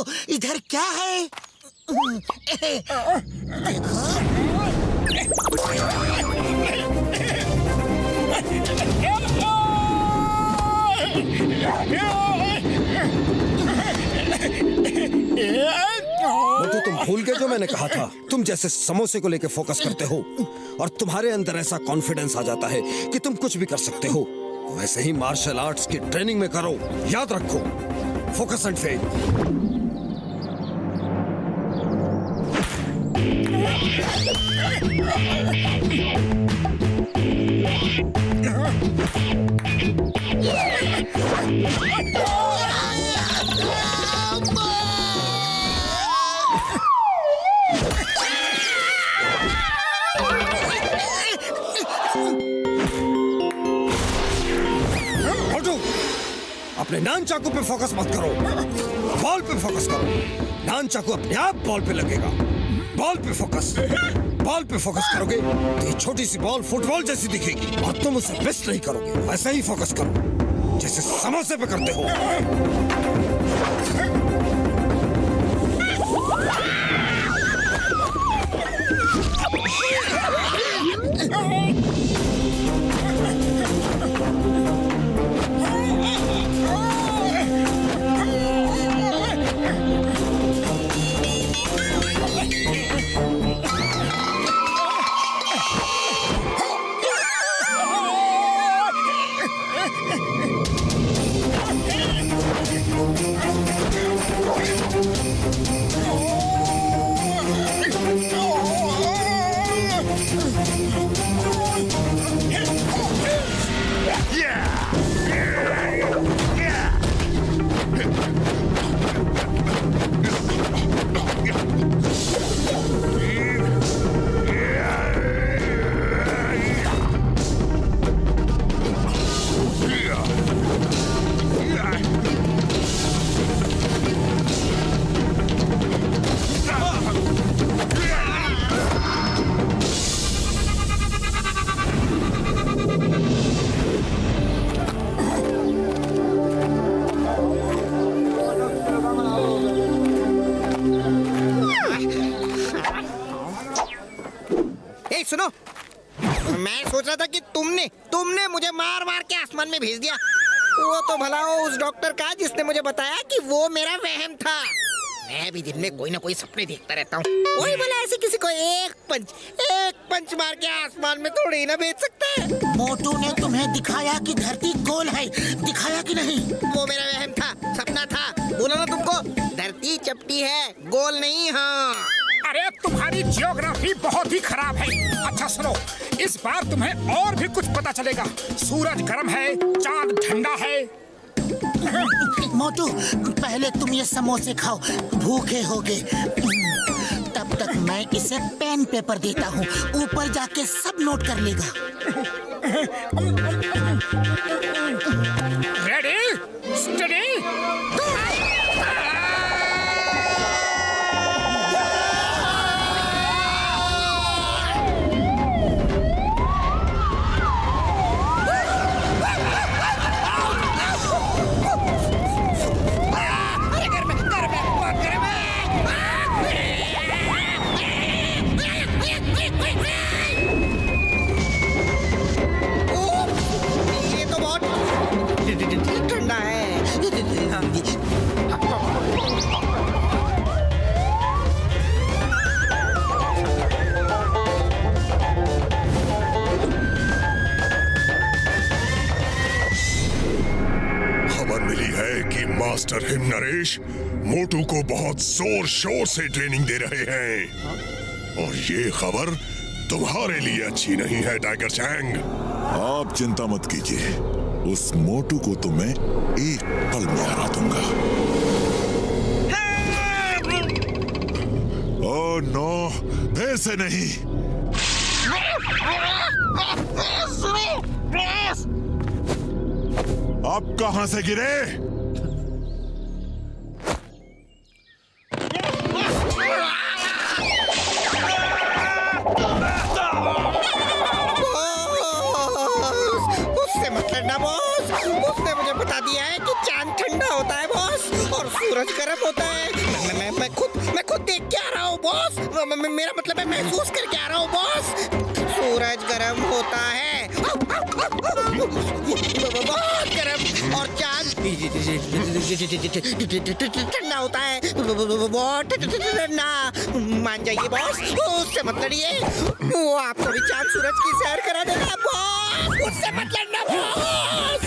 मोटू इधर क्या है? मोटू, तुम भूल गए जो मैंने कहा था? तुम जैसे समोसे को लेके फोकस करते हो और तुम्हारे अंदर ऐसा कॉन्फिडेंस आ जाता है कि तुम कुछ भी कर सकते हो, वैसे ही मार्शल आर्ट्स की ट्रेनिंग में करो। याद रखो, फोकस एंड फेल। अपने नान चाकू पे फोकस मत करो, बॉल पे फोकस करो। नान चाकू अपने आप बॉल पे लगेगा। बॉल पे फोकस, बॉल पे फोकस करोगे तो ये छोटी सी बॉल फुटबॉल जैसी दिखेगी और तुम उसे मिस नहीं करोगे। वैसा ही फोकस करो जैसे समोसे पे करते हो। सुनो, मैं सोच रहा था कि तुमने मुझे मार मार के आसमान में भेज दिया। वो तो भला हो उस डॉक्टर का जिसने मुझे बताया कि वो मेरा वहम था। मैं भी दिन में कोई ना कोई सपने देखता रहता हूँ। वही भला ऐसे किसी को एक पंच मार के आसमान में थोड़ी ना भेज सकता है। मोटू ने तुम्हें दिखाया कि धरती गोल है, दिखाया कि नहीं? वो मेरा वहम था, सपना था। बोला ना तुमको, धरती चपटी है, गोल नहीं। हाँ, अरे तुम्हारी जियोग्राफी बहुत ही खराब है। अच्छा सुनो, इस बार तुम्हें और भी कुछ पता चलेगा। सूरज गर्म है, चांद ठंडा है। मोटू, पहले तुम ये समोसे खाओ, भूखे होगे। तब तक मैं इसे पेन पेपर देता हूँ, ऊपर जाके सब नोट कर लेगा। Ready, study. मास्टर हिम नरेश मोटू को बहुत जोर शोर से ट्रेनिंग दे रहे हैं और ये खबर तुम्हारे लिए अच्छी नहीं है टाइगर चैंग। आप चिंता मत कीजिए, उस मोटू को तो मैं एक पल में हरा दूंगा। ओह नो, फिर से नहीं। आप कहां से गिरे? उससे मत लड़ना बॉस, उसने मुझे बता दिया है कि चांद ठंडा होता है बॉस और सूरज गर्म होता है। देख के आ रहा हूँ बॉस। मेरा मतलब है महसूस करके आ रहा हूँ बॉस। सूरज गर्म होता है, बहुत गर्म, और चांद ठंडा होता है, बहुत ठंडा। मान जाइए बॉस, उससे मत लड़िए। वो आपको भी चांद सूरज की सैर करा देगा बॉस, उससे मत लड़ना बॉस।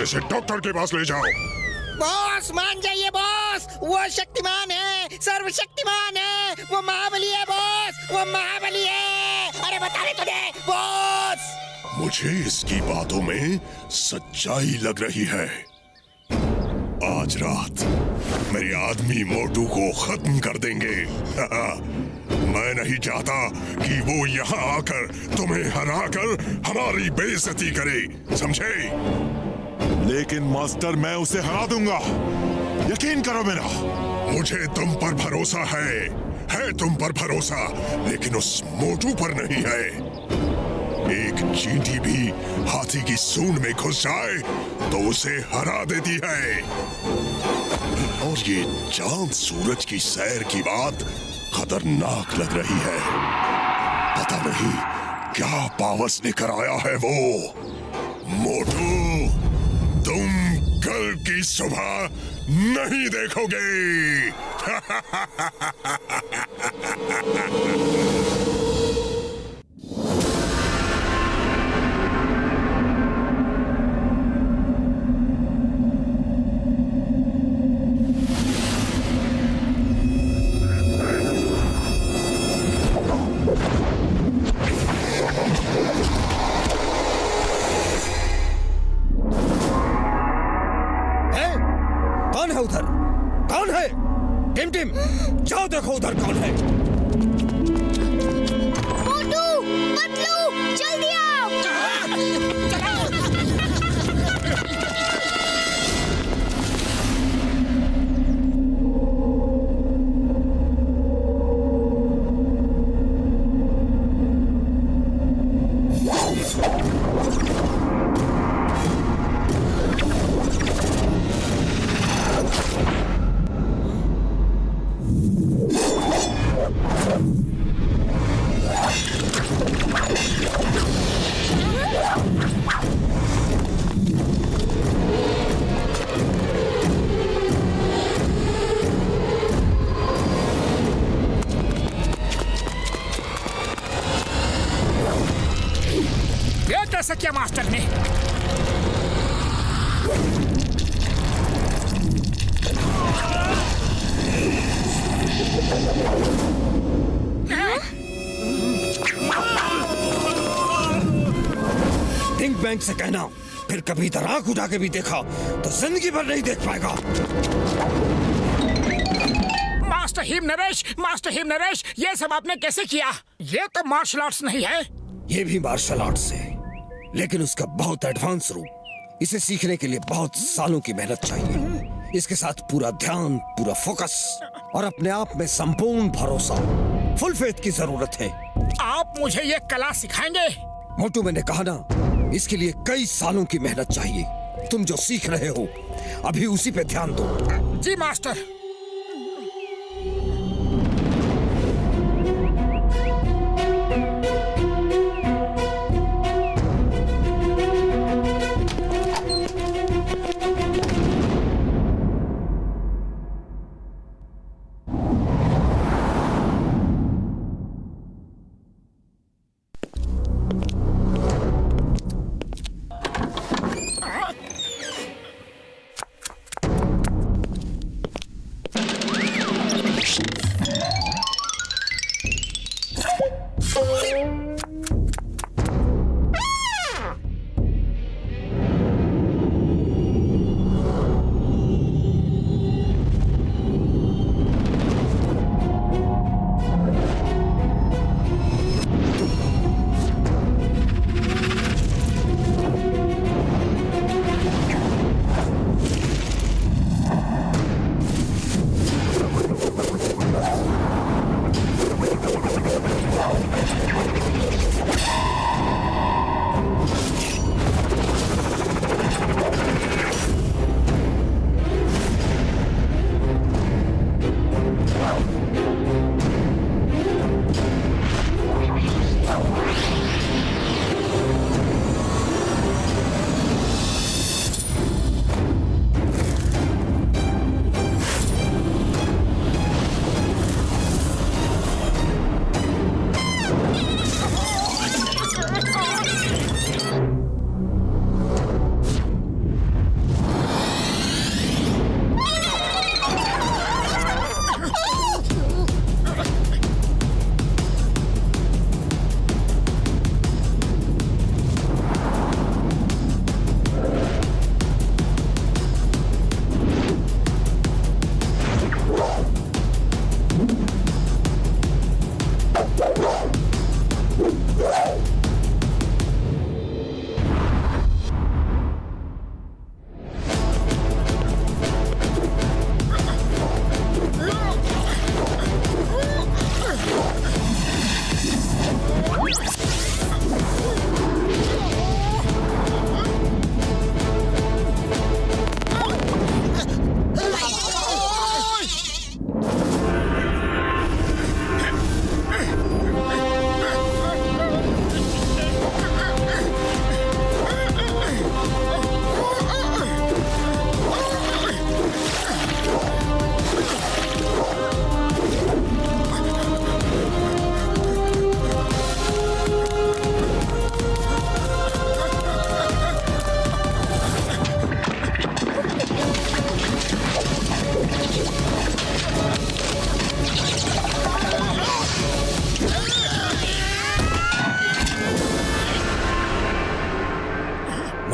इसे डॉक्टर के पास ले जाओ। बॉस मान जाइए बॉस, वो शक्तिमान है, सर्वशक्तिमान है, वो महाबली है बॉस, वो महाबली है। अरे बता रहे तुझे बॉस। मुझे इसकी बातों में सच्चाई लग रही है। आज रात मेरे आदमी मोटू को खत्म कर देंगे। मैं नहीं चाहता कि वो यहाँ आकर तुम्हें हराकर हमारी बेइज्जती करे, समझे? लेकिन मास्टर मैं उसे हरा दूंगा, यकीन करो मेरा। मुझे तुम पर भरोसा है तुम पर भरोसा, लेकिन उस मोटू पर नहीं है। एक चींटी भी हाथी की सूंड में घुस जाए तो उसे हरा देती है। और ये चांद सूरज की सैर की बात खतरनाक लग रही है। पता नहीं क्या पावस लेकर आया है वो। मोटू, तुम कल की सुबह नहीं देखोगे। कौन है उधर? कौन है? टिम टिम, जाओ देखो उधर कौन है। मोटू, पतलू, जल्दी आओ। कैसे किया मास्टर ने? थिंक बैंक से कहना, फिर कभी इधर आंख उठा के भी देखा तो जिंदगी भर नहीं देख पाएगा। मास्टर हिम नरेश, ये सब आपने कैसे किया? ये तो मार्शल आर्ट्स नहीं है। ये भी मार्शल आर्ट्स है, लेकिन उसका बहुत एडवांस रूप। इसे सीखने के लिए बहुत सालों की मेहनत चाहिए। इसके साथ पूरा ध्यान, पूरा फोकस और अपने आप में संपूर्ण भरोसा, फुल फेथ की जरूरत है। आप मुझे ये कला सिखाएंगे? मोटू, मैंने कहा ना, इसके लिए कई सालों की मेहनत चाहिए। तुम जो सीख रहे हो अभी उसी पे ध्यान दो। जी मास्टर।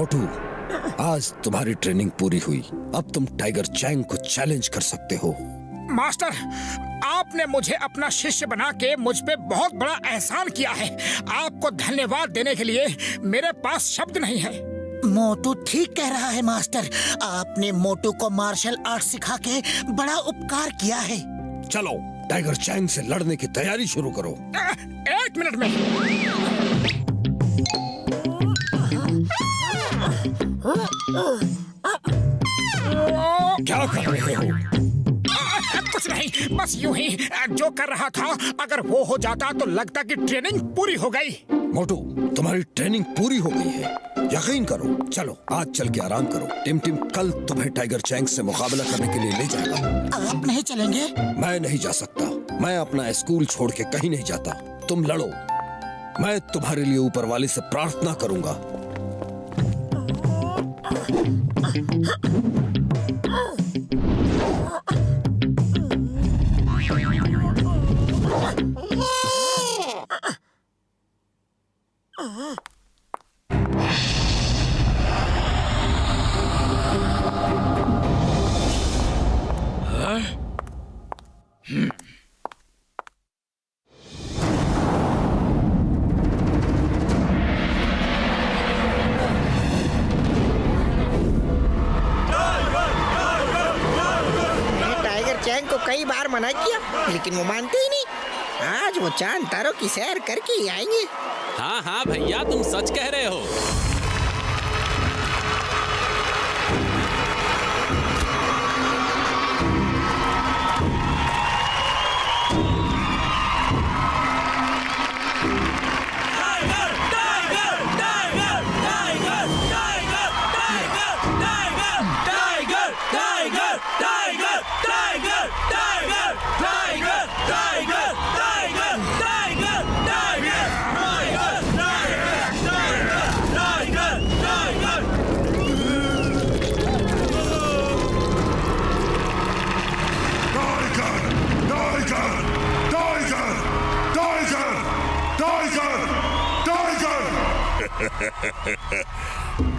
मोटू, आज तुम्हारी ट्रेनिंग पूरी हुई। अब तुम टाइगर चैंग को चैलेंज कर सकते हो। मास्टर, आपने मुझे अपना शिष्य बना के मुझ पे बहुत बड़ा एहसान किया है। आपको धन्यवाद देने के लिए मेरे पास शब्द नहीं है। मोटू ठीक कह रहा है मास्टर, आपने मोटू को मार्शल आर्ट सिखा के बड़ा उपकार किया है। चलो टाइगर चैंग से लड़ने की तैयारी शुरू करो। 1 मिनट में। क्या कर रहे हो? कुछ नहीं, बस यूं ही जो कर रहा था। अगर वो हो जाता तो लगता कि ट्रेनिंग पूरी हो गई। मोटू, तुम्हारी ट्रेनिंग पूरी हो गई है, यकीन करो। चलो आज चल के आराम करो। टिम टिम कल तुम्हें टाइगर चैंग से मुकाबला करने के लिए ले जाएगा। आप नहीं चलेंगे? मैं नहीं जा सकता। मैं अपना स्कूल छोड़ के कहीं नहीं जाता। तुम लड़ो, मैं तुम्हारे लिए ऊपर वाले से प्रार्थना करूंगा। चैंग को कई बार मना किया लेकिन वो मानते ही नहीं। आज वो चांद तारों की सैर करके ही आएंगे। हाँ हाँ भैया, तुम सच कह रहे हो।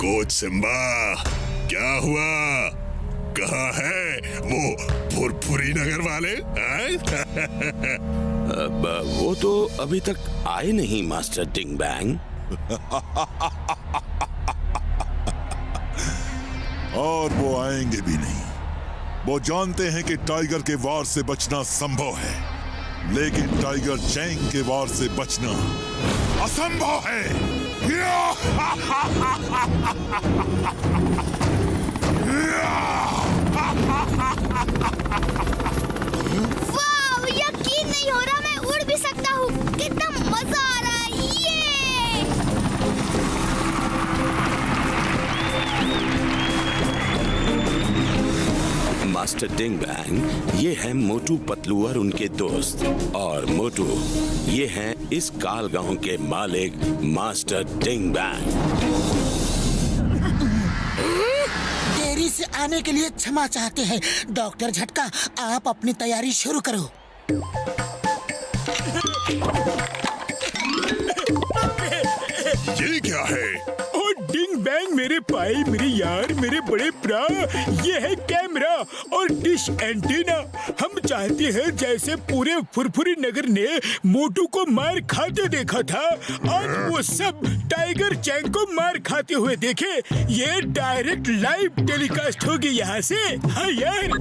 कोच सिम्बा, क्या हुआ? कहाँ है वो फुरफुरी नगर वाले? वो तो अभी तक आए नहीं मास्टर डिंग बैंग। और वो आएंगे भी नहीं। वो जानते हैं कि टाइगर के वार से बचना संभव है, लेकिन टाइगर चैंग के वार से बचना असंभव है। वाह, यकीन नहीं हो रहा मैं उड़ भी सकता हूँ। कितना मजा आ रहा है ये। मास्टर डिंग बैंग, ये है मोटू पतलू और उनके दोस्त। और मोटू, ये हैं इस काल गांव के मालिक मास्टर डिंग बैंग। देरी से आने के लिए क्षमा चाहते हैं। डॉक्टर झटका, आप अपनी तैयारी शुरू करो। ये क्या है? डिंग बैंग मेरे भाई, मेरे यार, मेरे बड़े भरा, ये है कैमरा और डिश एंटीना। हम चाहते हैं जैसे पूरे फुरफुरी नगर ने मोटू को मार खाते देखा था, आज वो सब टाइगर चैंग को मार खाते हुए देखे। ये डायरेक्ट लाइव टेलीकास्ट होगी यहाँ से। हाँ यार।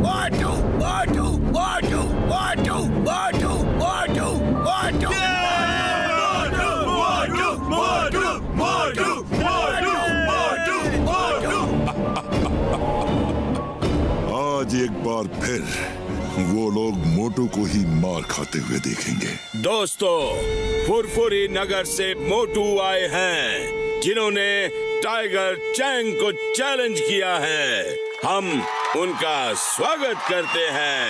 मोटू, मोटू, मोटू, मोटू, मोटू, मोटू, मोटू। आज एक बार फिर वो लोग मोटू को ही मार खाते हुए देखेंगे। दोस्तों, फुरफुरी नगर से मोटू आए हैं, जिन्होंने टाइगर चैंग को चैलेंज किया है। हम उनका स्वागत करते हैं।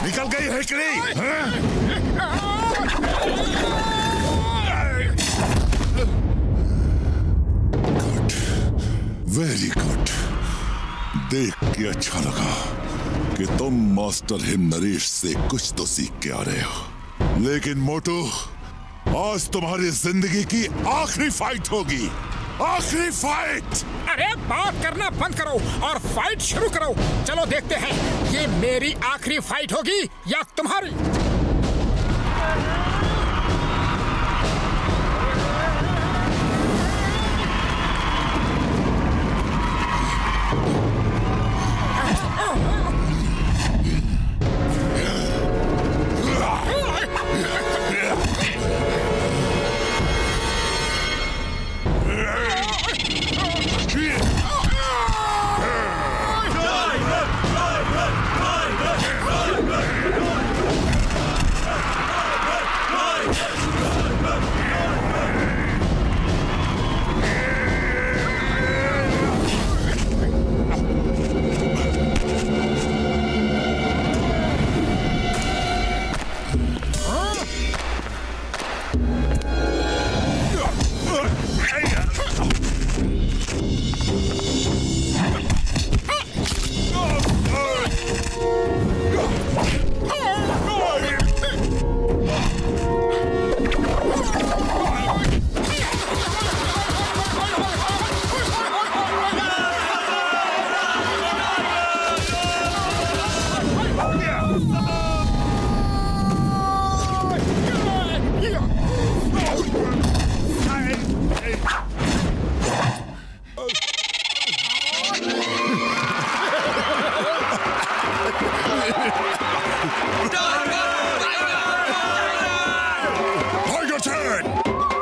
निकल गई है कि नहीं? Very good. देख के अच्छा लगा कि तुम मास्टर हिम नरेश से कुछ तो सीख के आ रहे हो। लेकिन मोटू, आज तुम्हारी जिंदगी की आखिरी फाइट होगी। आखिरी फाइट। अरे बात करना बंद करो और फाइट शुरू करो। चलो देखते हैं ये मेरी आखिरी फाइट होगी या तुम्हारी।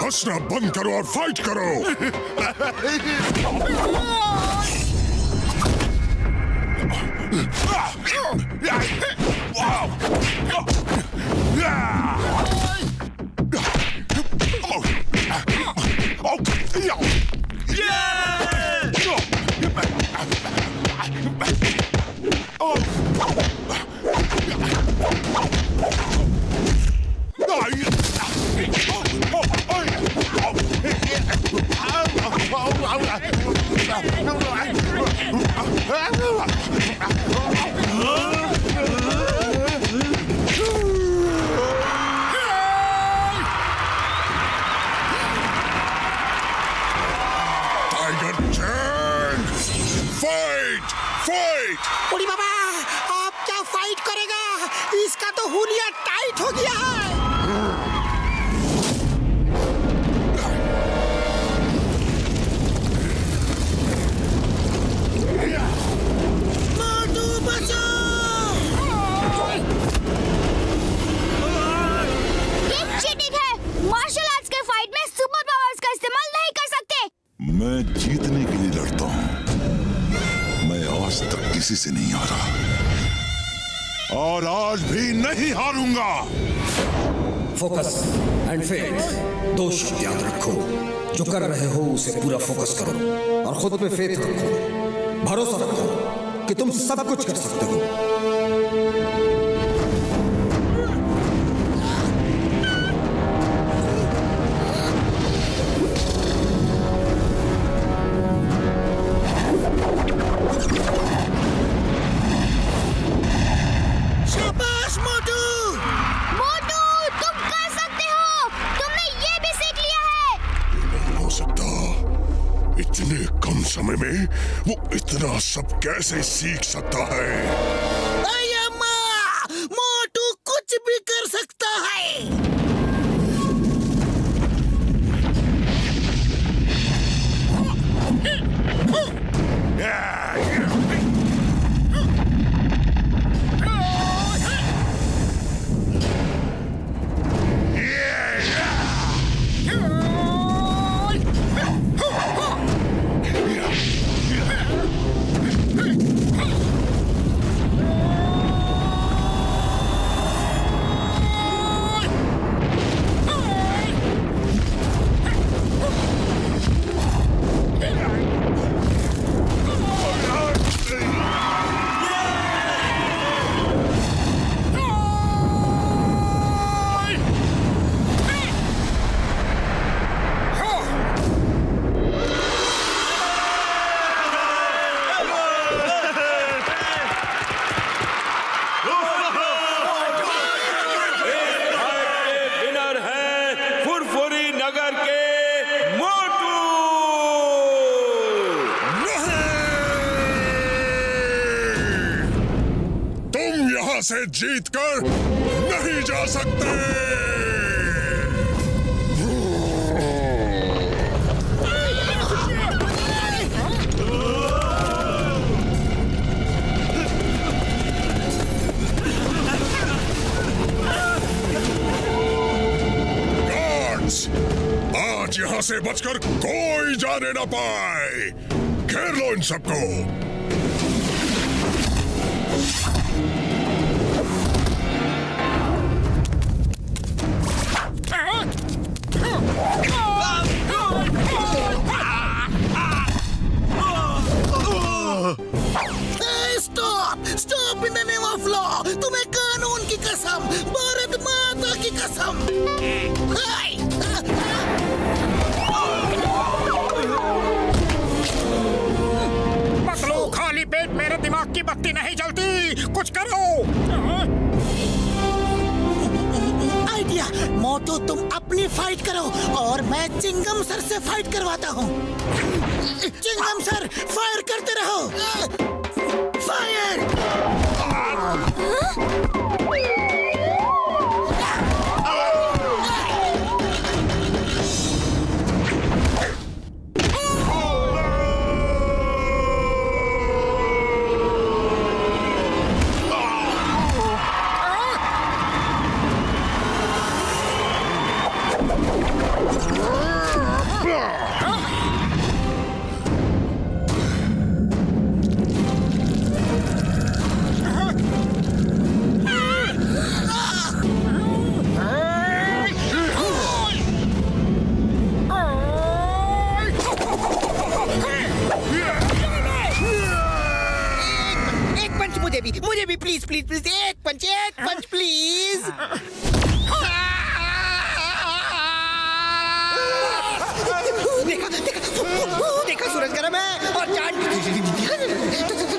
हंसना बंद करो और फाइट करो। उड़ी बाबा, आप क्या फाइट करेगा? इसका तो हुलिया टाइट हो गया है। मोटू बचाओ! ये चीटिंग है। मार्शल आर्ट्स के फाइट में सुपर पावर्स का इस्तेमाल नहीं कर सकते। मैं जीतने के लिए लड़ता हूँ। मैं आज तक किसी से नहीं हारा और आज भी नहीं हारूंगा। फोकस एंड फेथ, दो शब्द याद रखो। जो कर रहे हो उसे पूरा फोकस करो और खुद पे फेथ रखो। भरोसा रखो कि तुम सब कुछ कर सकते हो। इतने कम समय में वो इतना सब कैसे सीख सकता है? अम्मा, मोटू कुछ भी कर सकता है। यहाँ से जीतकर नहीं जा सकते। आज यहाँ से बचकर कोई जाने न पाए। घेर लो इन सबको। Stop stop in the name of law. तुम्हें कानून की कसम, भारत माता की कसम। पतलू, खाली पेट मेरे दिमाग की बत्ती नहीं जलती। कुछ करो। आइडिया। मोटू, तुम अपनी फाइट करो और मैं चिंगम सर से फाइट करवाता हूँ। चिंगम सर, फायर करते रहो। फायर। मुझे भी प्लीज प्लीज प्लीज एक पंच प्लीज। देखा सूरज गर्म है और चांद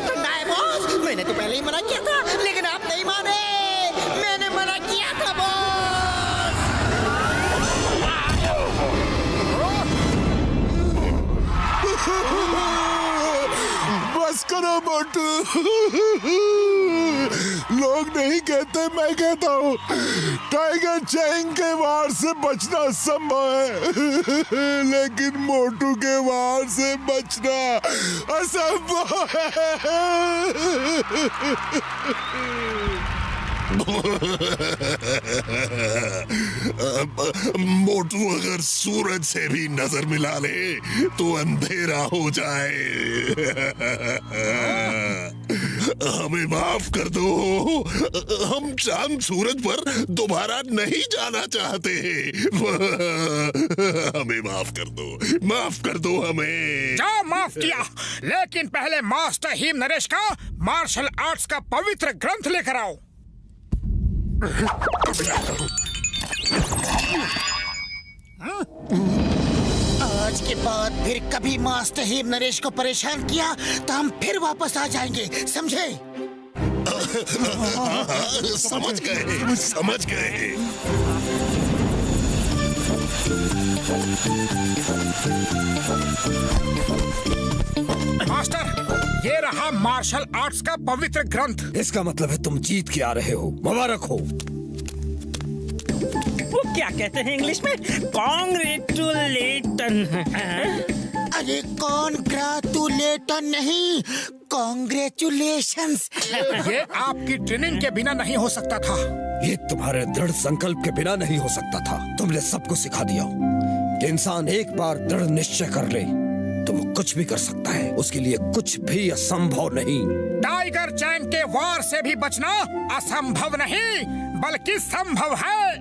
ठंडा है बॉस। मैंने तो पहले ही मना किया था, लेकिन आप नहीं माने। मैंने मना किया था बॉस। बस करो मोटू। लोग नहीं कहते, मैं कहता हूँ। टाइगर चैंग के वार से बचना संभव है, लेकिन मोटू के वार से बचना असंभव है। मोटू अगर सूरज से भी नजर मिला ले तो अंधेरा हो जाए। हमें माफ कर दो। हम चांद सूरज पर दोबारा नहीं जाना चाहते। हमें माफ कर दो हमें। जाओ, माफ किया, लेकिन पहले मास्टर हिम नरेश का मार्शल आर्ट्स का पवित्र ग्रंथ लेकर आओ। आज के बाद फिर कभी मास्टर हिम नरेश को परेशान किया तो हम फिर वापस आ जाएंगे, समझे? समझ गए। मास्टर, ये रहा मार्शल आर्ट्स का पवित्र ग्रंथ। इसका मतलब है तुम जीत के आ रहे हो। मुबारक हो। वो क्या कहते हैं इंग्लिश में? कॉन्ग्रेचुलेटन। अरे कॉन्ग्रेचुलेटन नहीं, कॉन्ग्रेचुलेशंस। ये आपकी ट्रेनिंग के बिना नहीं हो सकता था। ये तुम्हारे दृढ़ संकल्प के बिना नहीं हो सकता था। तुमने सबको सिखा दिया कि इंसान एक बार दृढ़ निश्चय कर ले तो वो कुछ भी कर सकता है। उसके लिए कुछ भी असंभव नहीं। टाइगर चैंग के वार से भी बचना असंभव नहीं बल्कि संभव है।